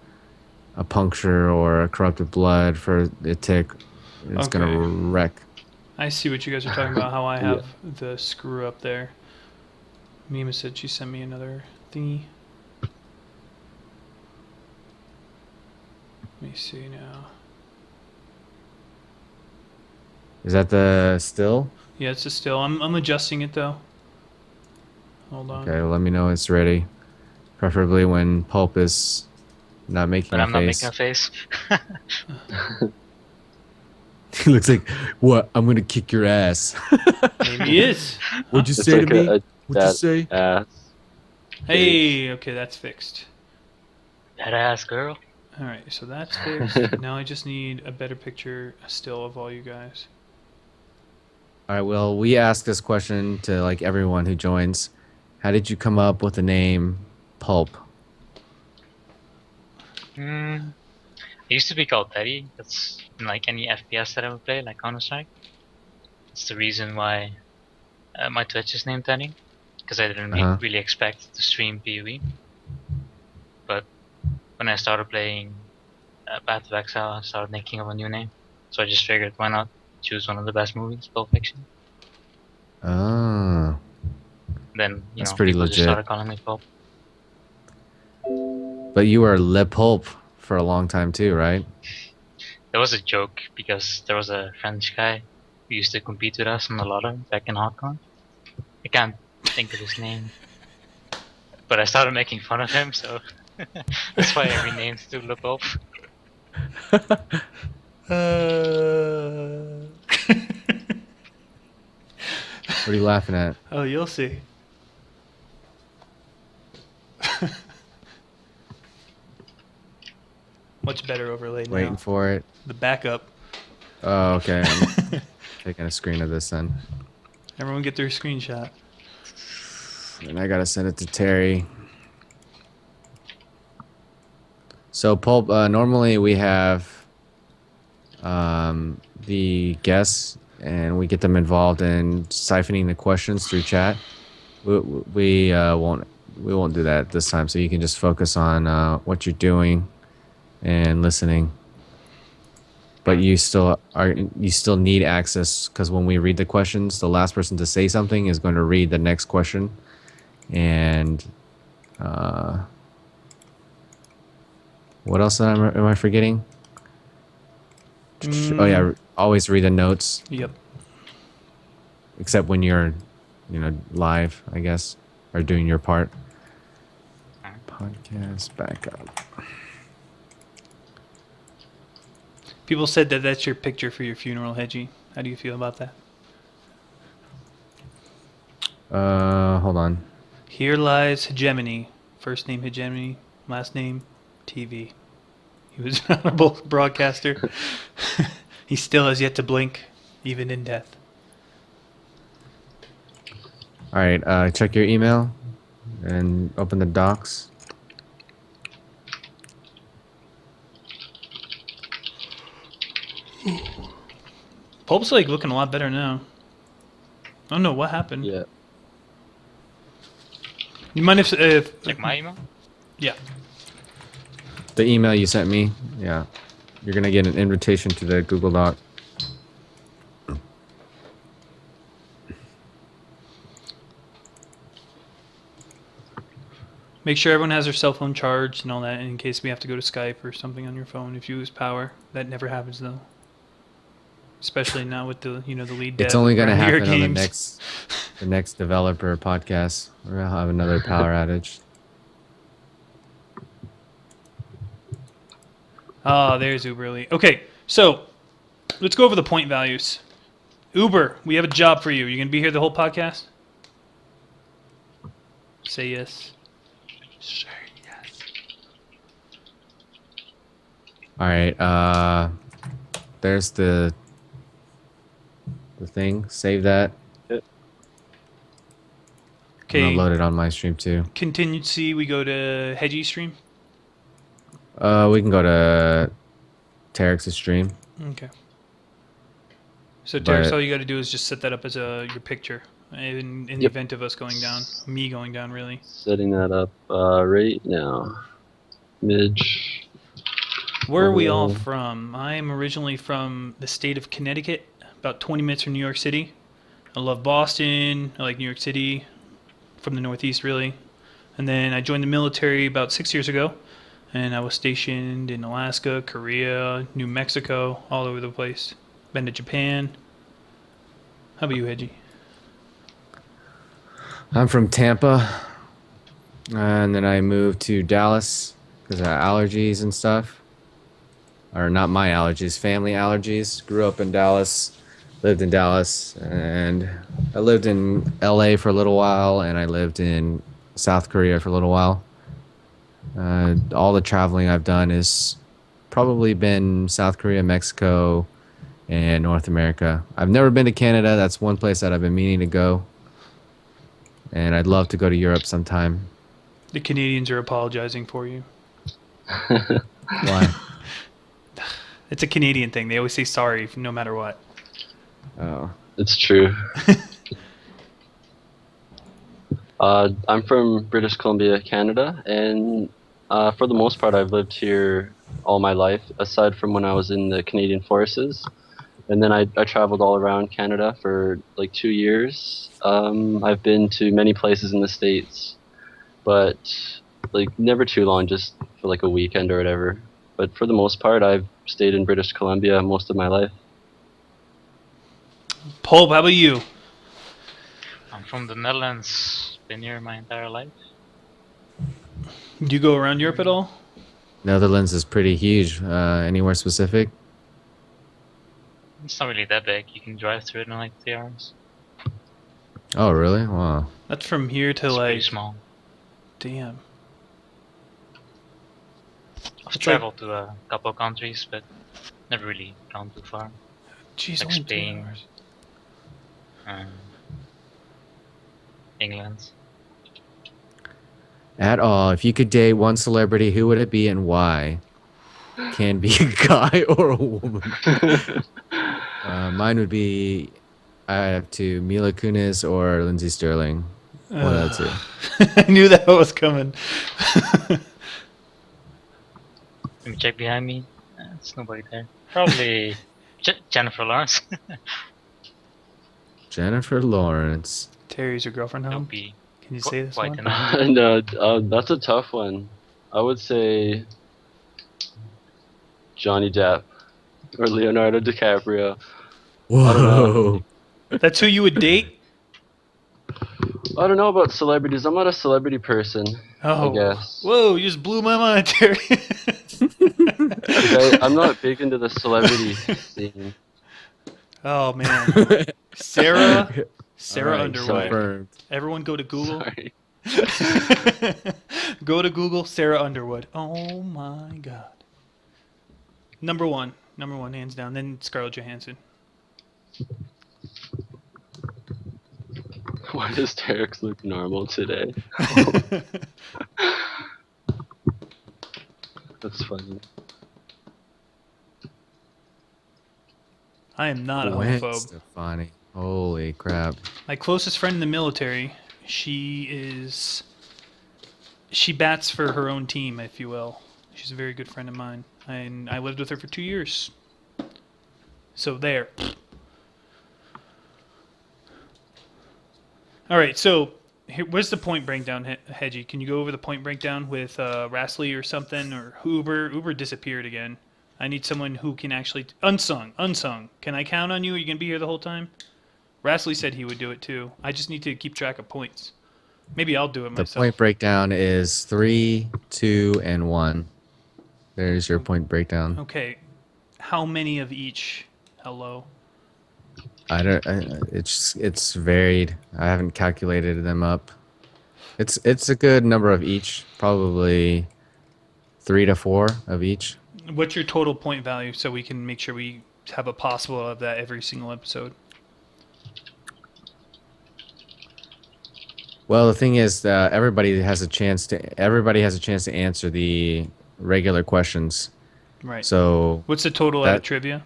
a puncture or a corrupted blood for the tick. It's gonna Okay. wreck. I see what you guys are talking about. How I Yeah. have the screw up there. Mima said she sent me another thingy. Let me see now. Is that the still? Yeah, it's a still. I'm adjusting it though. Hold on. Okay, let me know it's ready. Preferably when Pulp is not making But a I'm not face. making a face. He looks like, what? I'm gonna kick your ass. Maybe he is. What'd you It's say like to me? a What'd you that say? ass. Hey, okay, that's fixed. That ass girl. All right, so that's fixed. Now I just need a better picture still of all you guys. All right. Well, we ask this question to like everyone who joins. How did you come up with the name Pulp? It used to be called Teddy. That's in like any FPS that I would play, like Counter-Strike. It's the reason why my Twitch is named Teddy, because I didn't really expect to stream PoE. But when I started playing Path of Exile, I started thinking of a new name. So I just figured, why not choose one of the best movies, Pulp Fiction. Oh. Then That's pretty people just legit. started calling me Pulp. But you were Le Pulp for a long time too, right? There was a joke because there was a French guy who used to compete with us on the lotto back in HotCon. I can't think of his name, but I started making fun of him, so that's why I renamed to Le Pulp. What are you laughing at? Oh, you'll see. Much better overlaid Waiting now. for it. The backup. Oh, okay. I'm taking a screen of this then. Everyone get their screenshot. And I gotta send it to Terry. So Pulp, normally we have the guests and we get them involved in siphoning the questions through chat. We won't do that this time. So you can just focus on what you're doing. and listening. But you still need access, because when we read the questions, the last person to say something is going to read the next question, and what else am I forgetting? Oh yeah, always read the notes. Yep. Except when you're, live, I guess, or doing your part. Podcast backup. People said that that's your picture for your funeral, Hedgie. How do you feel about that? Hold on. Here lies Hegemony. First name Hegemony, last name TV. He was an honorable broadcaster. He still has yet to blink, even in death. All right, check your email and open the docs. Pulp's like looking a lot better now. I don't know what happened. Yeah. You mind if Like my email? yeah. The email you sent me, yeah. You're going to get an invitation to the Google Doc. Make sure everyone has their cell phone charged and all that in case we have to go to Skype or something on your phone if you lose power. That never happens though. Especially now with the the lead dev. It's only going to around your happen on the games. next developer podcast. We're going to have another power outage. Ah, there's Uberly. Okay, so let's go over the point values. Uber, we have a job for you. You gonna be here the whole podcast? Say yes. Sure, yes. All right, there's the thing. Save that. Yep. Okay. I'm gonna load it on my stream too. Contingency, we go to Hedgie stream. We can go to Tarex's stream. Okay. So Terex, But- all you got to do is just set that up as your picture in the Yep. event of us going down, me going down, really. Setting that up right now. Midge. Where are we all from? I'm originally from the state of Connecticut, about 20 minutes from New York City. I love Boston. I like New York City, from the Northeast, really. And then I joined the military about 6 years ago, and I was stationed in Alaska, Korea, New Mexico, all over the place. Been to Japan. How about you, Hedgie? I'm from Tampa, and then I moved to Dallas because of allergies and stuff. Or not my allergies, family allergies. Grew up in Dallas, lived in Dallas, and I lived in LA for a little while, and I lived in South Korea for a little while. All the traveling I've done is probably been South Korea, Mexico, and North America. I've never been to Canada. That's one place that I've been meaning to go. And I'd love to go to Europe sometime. The Canadians are apologizing for you. Why? It's a Canadian thing. They always say sorry no matter what. Oh. It's true. I'm from British Columbia, Canada, and for the most part, I've lived here all my life, aside from when I was in the Canadian Forces. And then I traveled all around Canada for like 2 years. I've been to many places in the States, but like never too long, just for like a weekend or whatever. But for the most part, I've stayed in British Columbia most of my life. Pulp, how about you? I'm from the Netherlands. Been here my entire life. Do you go around Europe at all? Netherlands is pretty huge. Anywhere specific? It's not really that big. You can drive through it in like 3 hours. Oh, really? Wow. That's from here to It's pretty like. small. Damn. I've It's traveled to a couple of countries, but never really gone too far. Jeez, Like only 2 Spain. hours. England. At all, if you could date one celebrity, who would it be and why? Can be a guy or a woman. Mine would be, I have to Mila Kunis or Lindsay Sterling. One of the two. I knew that was coming. Let me check behind me. There's nobody there. Probably Jennifer Lawrence. Jennifer Lawrence. Terry's your girlfriend That home? would be Can you say this quite one? an No, that's a tough one. I would say Johnny Depp or Leonardo DiCaprio. Whoa. That's who you would date? I don't know about celebrities. I'm not a celebrity person. Oh, I guess. whoa! You just blew my mind, Terry. I'm not big into the celebrity scene. Oh man, Sarah All right, Underwood. confirmed. Everyone, go to Google. Sorry. Go to Google Sarah Underwood. Oh my God. Number one, hands down. Then Scarlett Johansson. Why does Terex look normal today? That's funny. I am not a Gwen homophobe. Stefani. Holy crap. My closest friend in the military, she bats for her own team, if you will. She's a very good friend of mine, and I lived with her for 2 years. So there. All right, so where's the point breakdown, Hedgie? Can you go over the point breakdown with Rastly or something, or Uber? Uber disappeared again. I need someone who can actually unsung. Can I count on you? Are you gonna be here the whole time? Rastly said he would do it too. I just need to keep track of points. Maybe I'll do it The myself. point breakdown is 3, 2, and 1. There's your point breakdown. Okay, how many of each? Hello. It's varied. I haven't calculated them up. It's a good number of each. Probably 3 to 4 of each. What's your total point value so we can make sure we have a possible of that every single episode? Well, the thing is, everybody has a chance to answer the regular questions. Right. So What's the total out of trivia?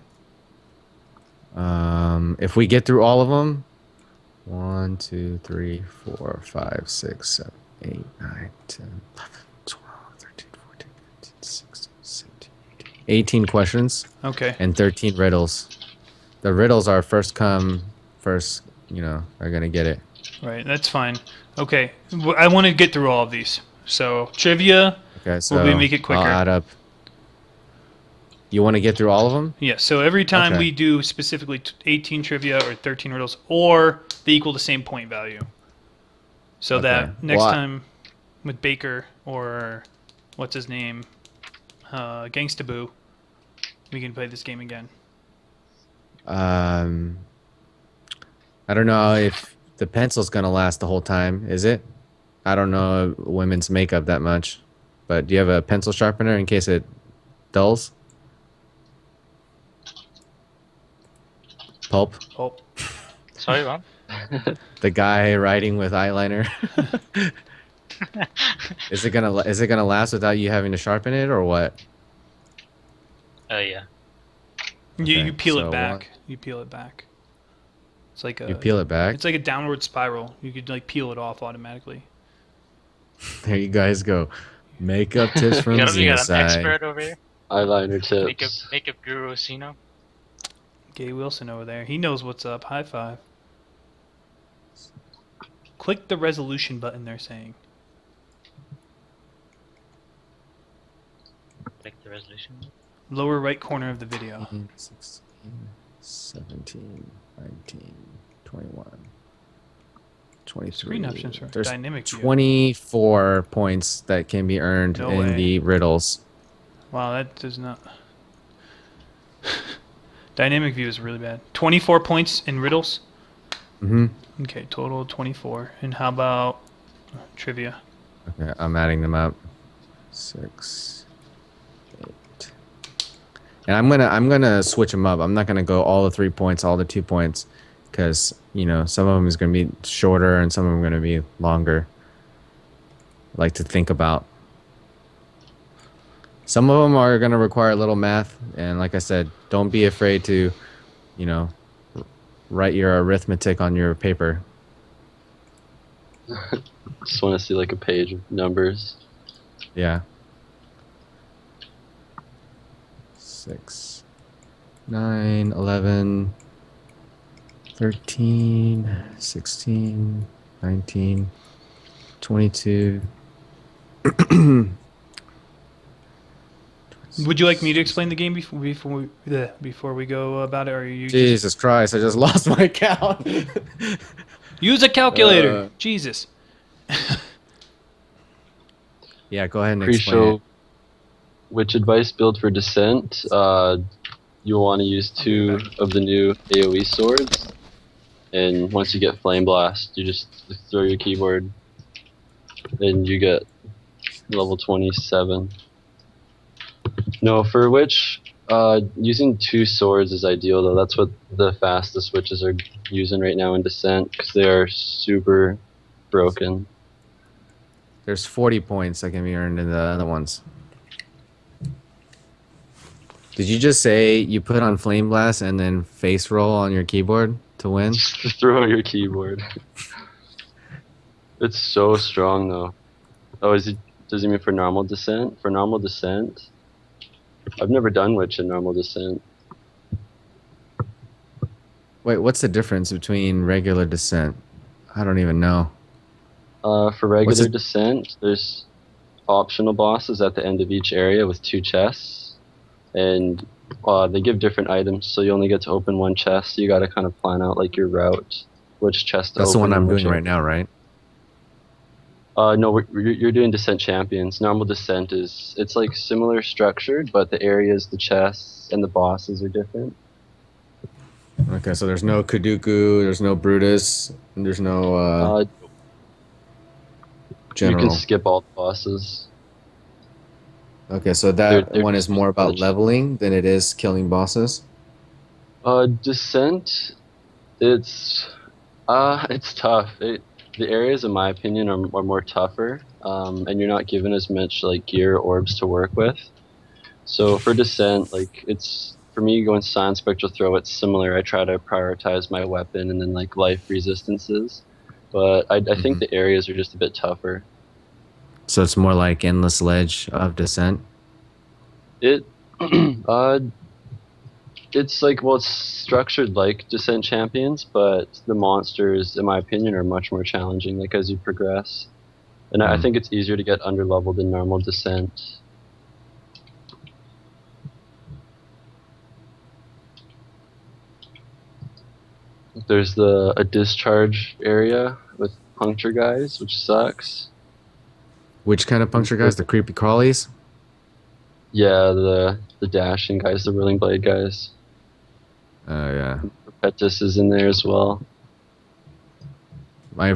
if we get through all of them, 1, 2, 3, 4, 5, 6, 7, 8, 9, 10, 11, 12, 13, 14, 15, 16, 17, 18 questions. Okay. And 13 riddles. The riddles are first come, first, are going to get it. Right, that's fine. Okay, I want to get through all of these. So, trivia, Okay, so will we make it quicker? I'll add up. You want to get through all of them? Yeah, so every time Okay. we do specifically 18 trivia or 13 riddles, or they equal the same point value. So Okay. that next Well, time with Baker or what's his name, Gangsta Boo, we can play this game again. I don't know if the pencil's going to last the whole time, is it? I don't know women's makeup that much. But do you have a pencil sharpener in case it dulls? Pulp? Oh, Sorry, what? The guy writing with eyeliner. Is it gonna last without you having to sharpen it or what? Yeah. you Okay, peel so it back. You peel it back. It's like You peel it back. It's like a downward spiral. You could like peel it off automatically. There you guys go. Makeup tips from We got an Xenocide. expert over here. Eyeliner tips. Makeup guru, Sino. Gay Wilson over there. He knows what's up. High five. Click the resolution button they're saying. Click the resolution. Lower right corner of the video. 16, 17, 19, 21, 23. Screen options for There's dynamic view. 24 points that can be earned No in way. the riddles. Wow, that does not... Dynamic view is really bad. 24 points in riddles? Mm-hmm. Okay, total 24. And how about trivia? Okay, I'm adding them up. 6, 8. And I'm gonna switch them up. I'm not gonna go all the 3 points, all the 2 points, because some of them is gonna be shorter and some of them are gonna be longer. I like to think about. Some of them are gonna require a little math, and like I said, don't be afraid to, write your arithmetic on your paper. Just want to see like a page of numbers. Yeah. 6, 9, 11, 13, 16, 19, 22. Would you like me to explain the game before we go about it, or are you just Jesus Christ, I just lost my count. use a calculator? Uh, Jesus. Yeah, go ahead and explain it. Preshow, which advice build for Descent? You'll want to use 2 of the new AoE swords, and once you get Flame Blast, you just throw your keyboard, and you get level 27. No, for which, using 2 swords is ideal though. That's what the fastest witches are using right now in Descent, because they are super broken. There's 40 points that can be earned in the other ones. Did you just say you put on Flame Blast and then face roll on your keyboard to win? Just throw your keyboard. It's so strong though. Oh, does he mean for normal Descent? For normal Descent, I've never done Witch in normal Descent. Wait, what's the difference between regular Descent? I don't even know. For regular Descent, there's optional bosses at the end of each area with 2 chests, and they give different items, so you only get to open 1 chest. So you got to kind of plan out like your route, which chest to That's the open one I'm and which doing right now, right? No, you're doing Descent Champions. Normal Descent it's like similar structured, but the areas, the chests, and the bosses are different. Okay, so there's no Kuduku, there's no Brutus, and there's no General. You can skip all the bosses. Okay, so that They're one is more about leveling than it is killing bosses? Descent, it's tough. The areas, in my opinion, are more tougher, and you're not given as much like gear or orbs to work with. So for Descent, like for me going Science Spectral Throw, it's similar. I try to prioritize my weapon and then like life resistances, but I think the areas are just a bit tougher. So it's more like Endless Ledge of Descent? It's like, well, it's structured like Descent Champions, but the monsters, in my opinion, are much more challenging like as you progress. And I think it's easier to get underleveled in normal Descent. There's a discharge area with puncture guys, which sucks. Which kind of puncture guys? The creepy crawlies? Yeah, the dashing guys, the Whirling Blade guys. Oh, yeah. Petus is in there as well. My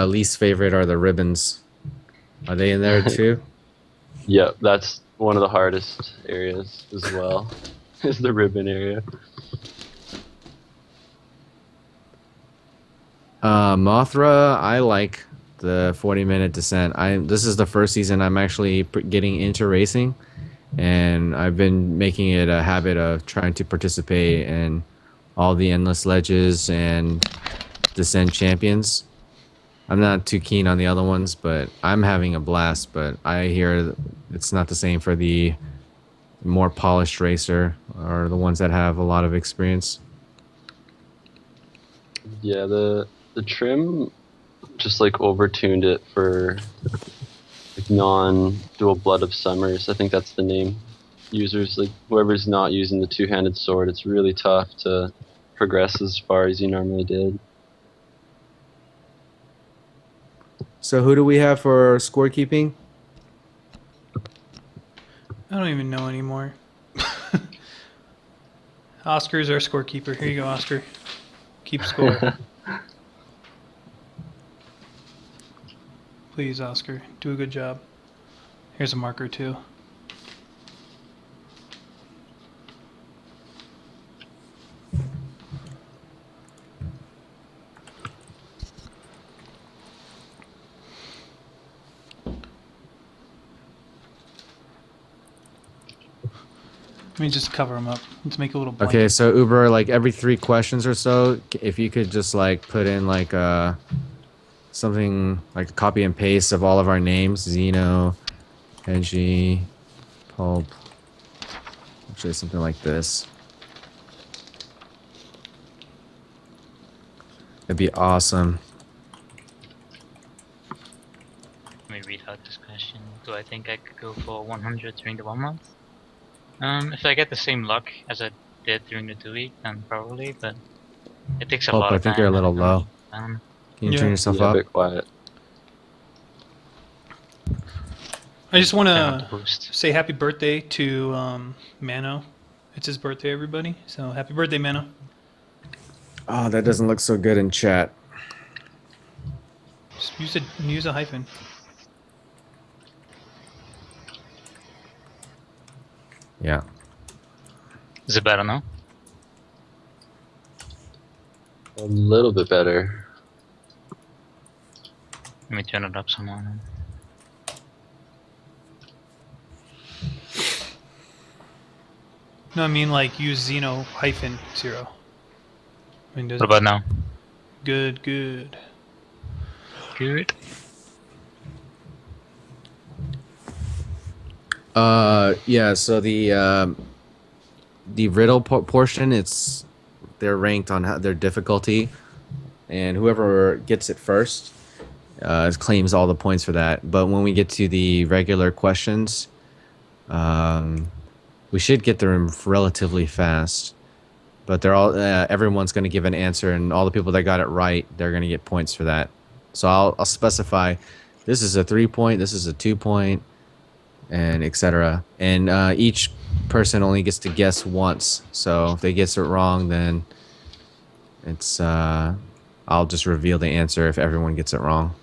least favorite are the ribbons. Are they in there too? Yeah, that's one of the hardest areas as well. Is the ribbon area. Mothra, I like the 40-minute Descent. This is the first season I'm actually getting into racing, and I've been making it a habit of trying to participate in all the Endless Ledges and Descent Champions. I'm not too keen on the other ones, but I'm having a blast. But I hear it's not the same for the more polished racer or the ones that have a lot of experience. Yeah, the trim just like overtuned it for like non-dual blood of summers. I think that's the name. Users, like whoever's not using the 2-handed sword, it's really tough to progress as far as you normally did. So who do we have for scorekeeping? I don't even know anymore. Oscar's our scorekeeper. Here you go, Oscar. Keep score. Please, Oscar, do a good job. Here's a marker too. Let me just cover them up. Let's make a little blanket. Okay, so Uber, like every 3 questions or so, if you could just like put in like something like a copy and paste of all of our names: Xeno, Edgy, Pulp, Actually, something like this. It'd be awesome. Let me read out this question. Do I think I could go for 100 during the 1 month? If I get the same luck as I did during the 2 week, then probably, but it takes a Pulp, lot I of think time. you're a little and low. Um, Can you Yeah. turn yourself Yeah, a up? bit quiet. I just want turn up the to boost. say happy birthday to Mano. It's his birthday, everybody. So happy birthday, Mano. Oh, that doesn't look so good in chat. Just use a hyphen. Yeah. Is it better now? A little bit better. Let me turn it up some more. Then. No, I mean like use Xeno hyphen 0. I mean, What about now? good, good. Good. Yeah. So the riddle portion, they're ranked on their difficulty, and whoever gets it first claims all the points for that. But when we get to the regular questions, we should get through them relatively fast. But they're all everyone's going to give an answer, and all the people that got it right, they're going to get points for that. So I'll specify this is a 3-point, this is a 2-point, and etc. And each person only gets to guess once. So if they gets it wrong, then it's I'll just reveal the answer if everyone gets it wrong.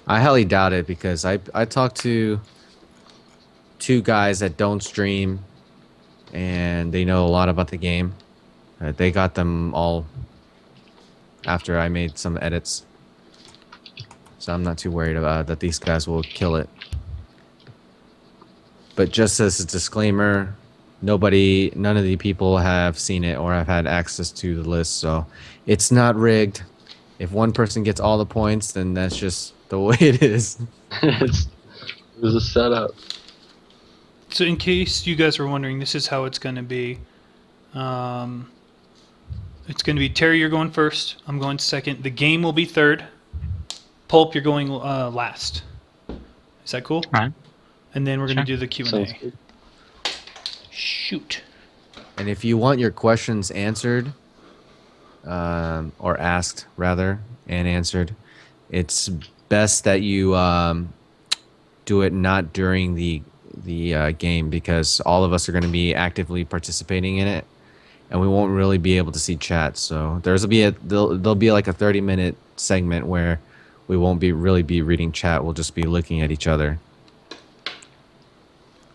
I highly doubt it because I talked to 2 guys that don't stream, and they know a lot about the game. They got them all after I made some edits. So I'm not too worried about that these guys will kill it. But just as a disclaimer, none of the people have seen it or have had access to the list, so it's not rigged. If one person gets all the points, then that's just the way it is. It was a setup. So in case you guys were wondering, this is how it's going to be. It's going to be Terry, you're going first. I'm going second. The game will be third. Pulp, you're going last. Is that cool? Alright. And then we're going Sure. to do the Sounds Q&A. good. Shoot. And if you want your questions answered, or asked rather, and answered, it's best that you do it not during the game, because all of us are going to be actively participating in it, and we won't really be able to see chat. So there'll be like a 30-minute segment where we won't be reading chat. We'll just be looking at each other.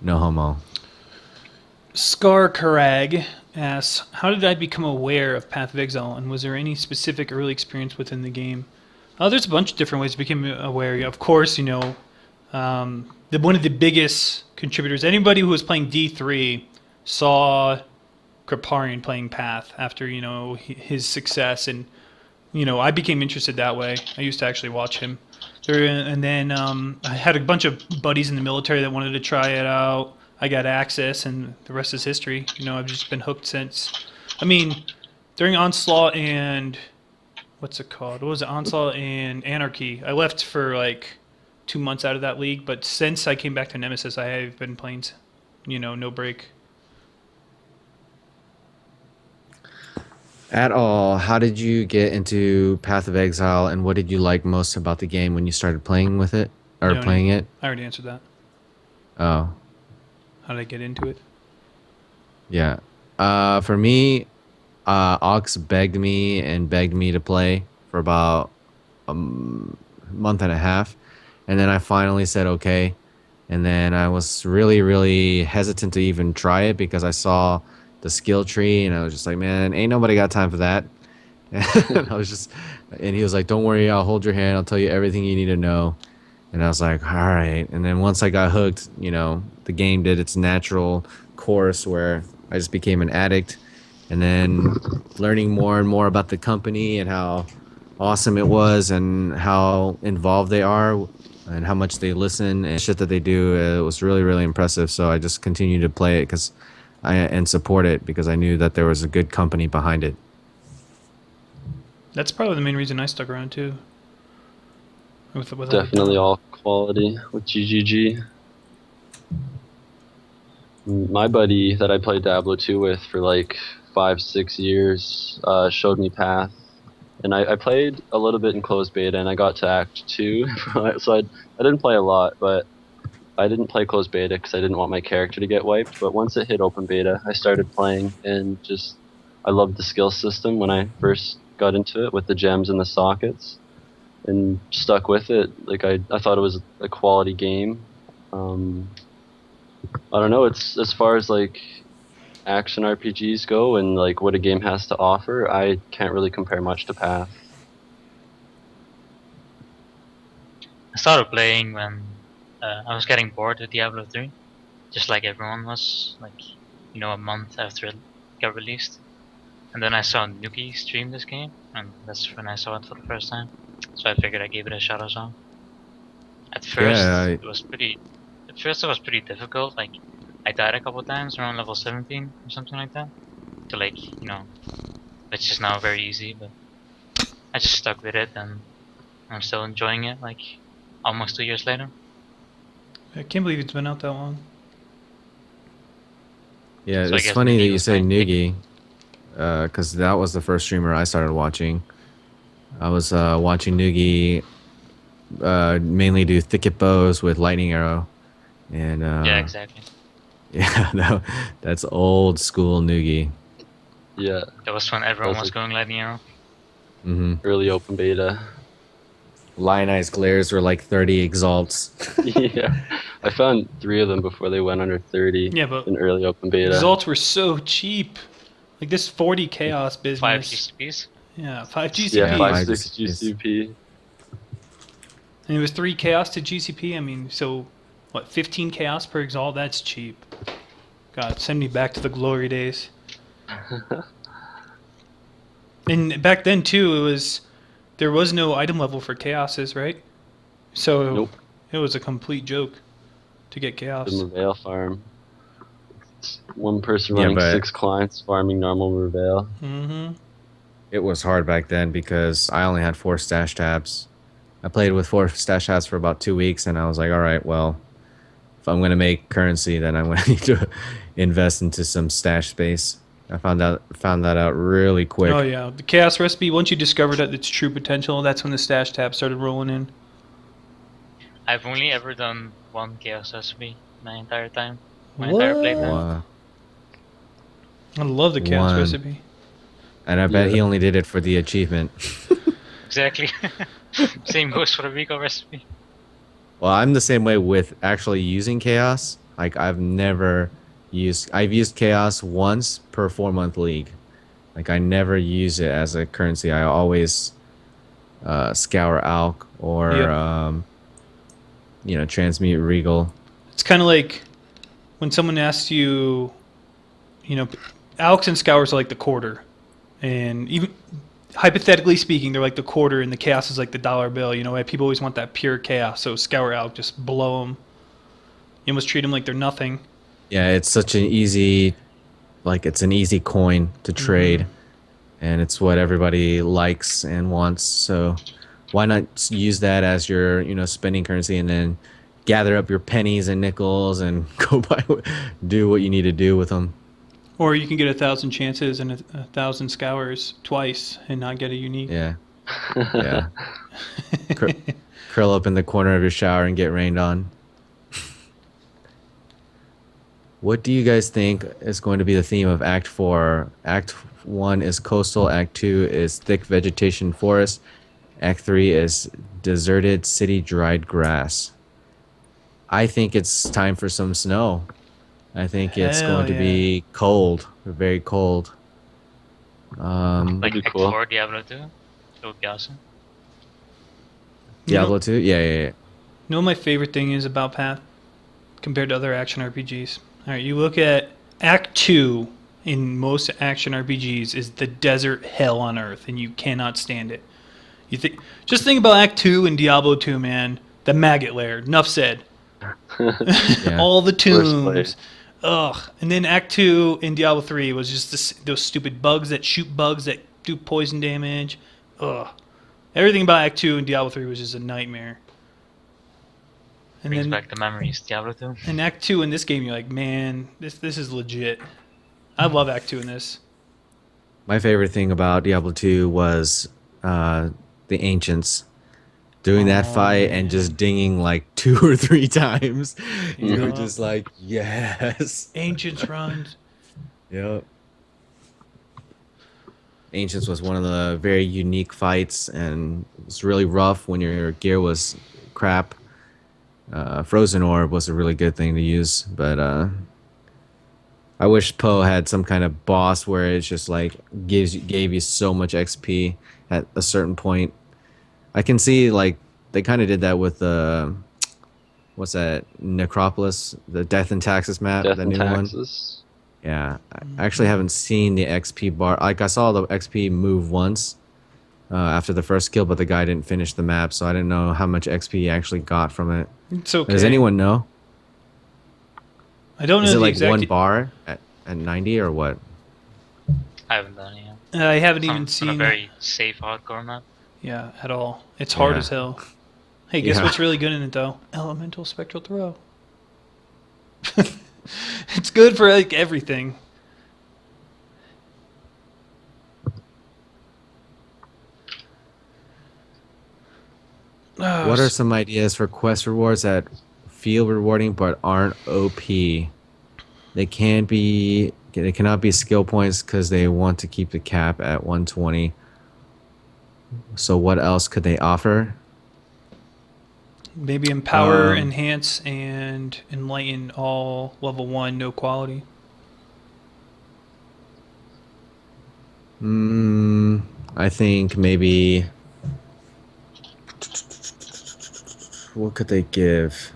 No homo. Scar Karag asks, how did I become aware of Path of Exile, and was there any specific early experience within the game? There's a bunch of different ways to become aware. Of course, one of the biggest contributors, anybody who was playing D3 saw Kriparian playing Path after, his success, and, I became interested that way. I used to actually watch him. And then I had a bunch of buddies in the military that wanted to try it out. I got access, and the rest is history. I've just been hooked since. I mean, during Onslaught and what's it called? What was it? Onslaught and Anarchy. I left for like 2 months out of that league, but since I came back to Nemesis, I have been playing, no break. At all, how did you get into Path of Exile, and what did you like most about the game when you started playing with it, or No, playing it? I already answered that. Oh, How did I get into it? yeah. For me, Ox begged me to play for about a month and a half, and then I finally said okay. And then I was really, really hesitant to even try it because I saw the skill tree, and I was just like, man, ain't nobody got time for that. And he was like, don't worry, I'll hold your hand, I'll tell you everything you need to know. And I was like, all right. And then once I got hooked, the game did its natural course where I just became an addict. And then learning more and more about the company and how awesome it was and how involved they are and how much they listen and shit that they do. It was really, really impressive. So I just continued to play it and support it because I knew that there was a good company behind it. That's probably the main reason I stuck around too. With Definitely all quality with GGG. My buddy that I played Diablo 2 with for like 5-6 years showed me Path. And I played a little bit in closed beta, and I got to Act 2. So I didn't play a lot, but I didn't play closed beta because I didn't want my character to get wiped. But once it hit open beta, I started playing, and just I loved the skill system when I first got into it with the gems and the sockets, and stuck with it. Like I thought it was a quality game. I don't know. It's as far as like action RPGs go and like what a game has to offer, I can't really compare much to Path. I started playing when I was getting bored with Diablo 3, just like everyone was, like, you know, a month after it got released. And then I saw Nuki stream this game, and that's when I saw it for the first time. So I figured I'd give it a shot or so. At first, it was pretty difficult. Like, I died a couple times around level 17 or something like that. To like, you know, it's just now very easy, but I just stuck with it, and I'm still enjoying it, like, almost 2 years later. I can't believe it's been out that long. Yeah, So I it's guess funny that Nuki you was say my Nugi, because that was the first streamer I started watching. I was watching Nugi mainly do thicket bows with lightning arrow, and Yeah, exactly. yeah, no, that's old school Nugi. Yeah, That was when everyone was was like- going lightning arrow. Mm-hmm. early open beta. Lionized glares were like 30 exalts. Yeah, I found 3 of them before they went under 30 Yeah, but in early open beta. results were so cheap. Like this 40 chaos 5 business. GCPs. Yeah, 5 GCP. Yeah, Yeah, 5, five 6 GCPs. GCP. And it was 3 chaos to GCP. I mean, so what, 15 chaos per exalt? That's cheap. God, send me back to the glory days. And back then too, there was no item level for chaoses, right? So Nope. it was a complete joke to get chaos. The Merveil farm. It's one person Yeah, running but- 6 clients farming normal Merveil. Mm-hmm. It was hard back then because I only had 4 stash tabs. I played with 4 stash tabs for about 2 weeks, and I was like, all right, well, if I'm going to make currency, then I'm going to need to invest into some stash space. I found that out really quick. Oh yeah, the chaos recipe. Once you discovered its true potential, that's when the stash tab started rolling in. I've only ever done 1 chaos recipe my entire time. My entire playtime. Wow. I love the chaos One. recipe. And I bet Yeah. he only did it for the achievement. Exactly. Same goes for the Rico recipe. Well, I'm the same way with actually using chaos. Like I've used chaos once per 4-month league. Like I never use it as a currency. I always scour Alk or transmute Regal. It's kind of like when someone asks you, Alex and Scours are like the quarter, and even hypothetically speaking, they're like the quarter, and the chaos is like the dollar bill. People always want that pure chaos. So Scour Alk, just blow them. You almost treat them like they're nothing. Yeah, it's such an easy, it's an easy coin to trade, and it's what everybody likes and wants. So why not use that as your, spending currency, and then gather up your pennies and nickels and go do what you need to do with them. Or you can get 1,000 chances and 1,000 Scours twice and not get a unique. Yeah, yeah. Curl up in the corner of your shower and get rained on. What do you guys think is going to be the theme of Act 4? Act 1 is coastal, Act 2 is thick vegetation forest, Act 3 is deserted city dried grass. I think it's time for some snow. I think it's Hell going to be cold, very cold. Like be Act cool. 4 Diablo 2. That would be awesome. Diablo 2? Yeah. You know what my favorite thing is about Path compared to other action RPGs? All right, you look at Act 2 in most action RPGs is the desert hell on earth, and you cannot stand it. Just think about Act 2 in Diablo 2, man. The maggot lair. Enough said. Yeah. All the Worst play. tombs. Ugh. And then Act 2 in Diablo 3 was just those stupid bugs that shoot bugs that do poison damage. Ugh. Everything about Act 2 in Diablo 3 was just a nightmare. And Brings then back the memories. Diablo 2. in Act 2 in this game, you're like, man, this is legit. I love Act 2 in this. My favorite thing about Diablo 2 was the Ancients. Doing that fight and just dinging like 2 or 3 times. You were Yeah. just like, yes. Ancients runs. Yep. Ancients was one of the very unique fights, and it was really rough when your gear was crap. Frozen Orb was a really good thing to use, but I wish Poe had some kind of boss where it's just like gave you so much XP at a certain point. I can see like they kind of did that with what's that, Necropolis, the Death and Taxes map, Death the and new one. Taxes. Yeah, I actually haven't seen the XP bar. Like I saw the XP move once after the first kill, but the guy didn't finish the map, so I didn't know how much XP he actually got from it. It's okay. Does anyone know? I don't know Is it the like exact. one bar at 90 or what? I haven't done it yet. I haven't On- even on a seen. very safe hardcore map. Yeah, at all. It's hard Yeah. as hell. Hey, guess Yeah. what's really good in it though? Elemental Spectral Throw. It's good for like everything. What are some ideas for quest rewards that feel rewarding but aren't OP? They cannot be skill points because they want to keep the cap at 120. So what else could they offer? Maybe empower, Um, enhance, and enlighten all level 1, no quality. I think maybe. What could they give?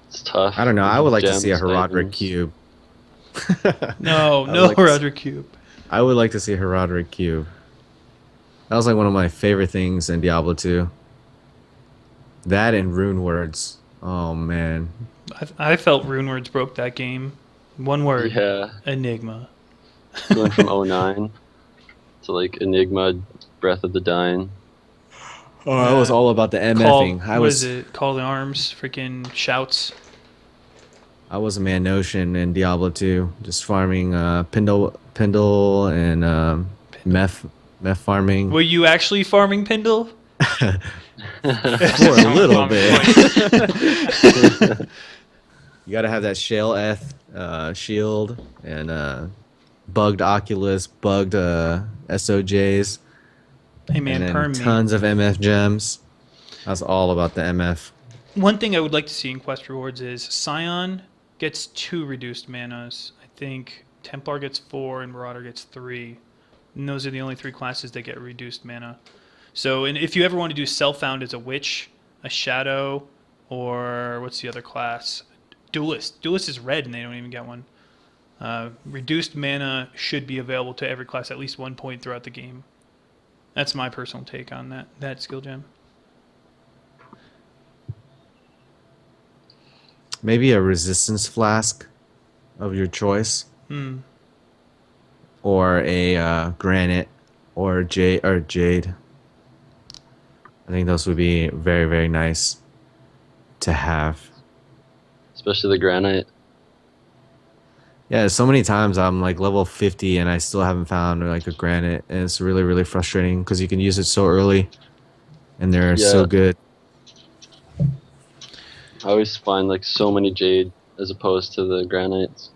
It's tough. I don't know. I would like to see a Gems, Herodric items. cube. No, I no would like to- Roderick Cube. I would like to see a Herodric cube. That was like one of my favorite things in Diablo 2. That and rune words. Oh man. I felt Rune Words broke that game. One word. Yeah, Enigma. going from 09 to like Enigma, Breath of the Dying. Oh, I was all about the MFing. What is it? Call the Arms, freaking shouts. I was a man notion in Diablo 2, just farming Pindle and meth farming Were you actually farming Pindle? for a little bit. You gotta have that Shale Eth shield and bugged Oculus, bugged SOJs, Hey man, and then perm me. tons of MF gems. I was all about the MF. One thing I would like to see in quest rewards is Scion gets 2 reduced manas. I think Templar gets 4 and Marauder gets 3. And those are the only 3 classes that get reduced mana. So and if you ever want to do self-found as a witch, a shadow, or what's the other class? Duelist. Duelist is red and they don't even get one. Reduced mana should be available to every class at least 1 point throughout the game. That's my personal take on that skill gem. Maybe a resistance flask of your choice, or a granite, or jade. I think those would be very, very nice to have. Especially the granite. Yeah, so many times I'm like level 50 and I still haven't found like a granite, and it's really, really frustrating because you can use it so early, and they're so Yeah. good. I always find like so many jade as opposed to the granites.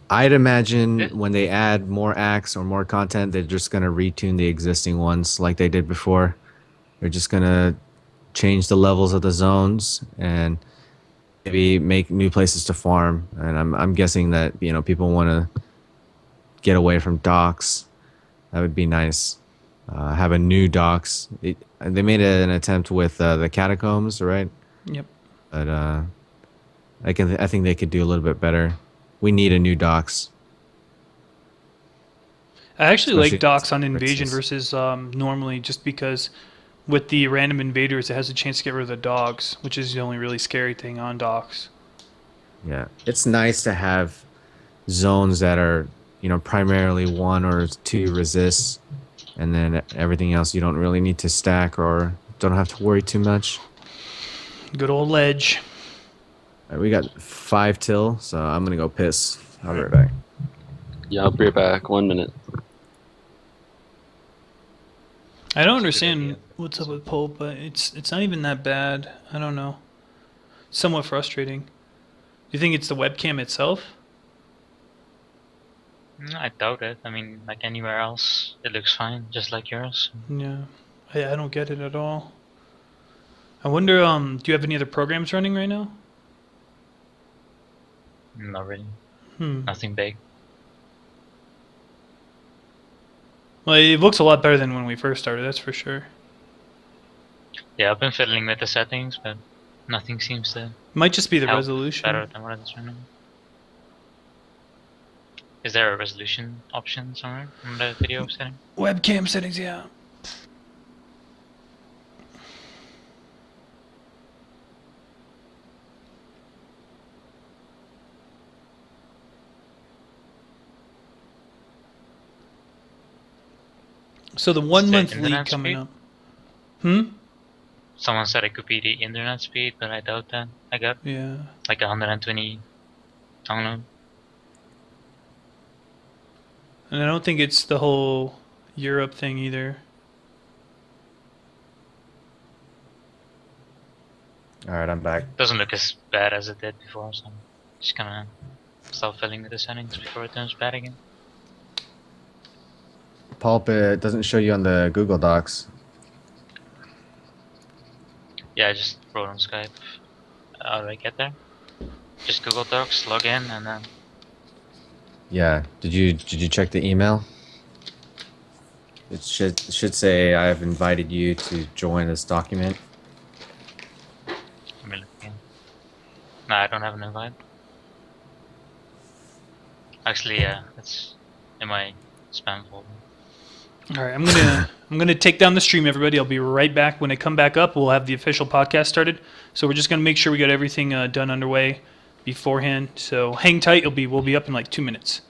I'd imagine Yeah. when they add more acts or more content, they're just gonna retune the existing ones like they did before. They're just gonna change the levels of the zones and maybe make new places to farm. And I'm guessing that people want to get away from docks. That would be nice. Have a new docks. They made an attempt with the catacombs, right? Yep. But I think they could do a little bit better. We need a new docks. I actually Especially like docs on if it's invasion fixes. versus normally, just because with the random invaders, it has a chance to get rid of the dogs, which is the only really scary thing on docs. Yeah, it's nice to have zones that are, primarily one or two resists, and then everything else you don't really need to stack or don't have to worry too much. Good old ledge. All right, we got 5 till, so I'm gonna go piss. I'll be right back. Yeah, I'll be right back. 1 minute. I don't That's a good understand idea. what's up with Pulp, but it's not even that bad. I don't know. Somewhat frustrating. Do you think it's the webcam itself? I doubt it. I mean, like anywhere else, it looks fine, just like yours. Yeah, I don't get it at all. I wonder. Do you have any other programs running right now? Not really. Hmm. Nothing big. Well, it looks a lot better than when we first started. That's for sure. Yeah, I've been fiddling with the settings, but nothing seems to Might just be the help resolution. better than what it is right now. Is there a resolution option somewhere in the video setting? Webcam settings, yeah. So the 1 month league internet coming speed? up. Hmm? Someone said it could be the internet speed, but I doubt that. I got Yeah. like 120 download. And I don't think it's the whole Europe thing either. All right, I'm back. Doesn't look as bad as it did before, so I'm just gonna stop fiddling with the settings before it turns bad again. Pulp, it doesn't show you on the Google Docs. Yeah, I just wrote on Skype. How do I get there? Just Google Docs, log in, and then Yeah. Did you check the email? It should say I have invited you to join this document. let me look again. No, I don't have an invite. Actually, yeah, it's in my spam folder. All right, I'm gonna take down the stream, everybody. I'll be right back. When I come back up, we'll have the official podcast started. So we're just gonna make sure we got everything done underway beforehand. So hang tight. We'll be up in like 2 minutes.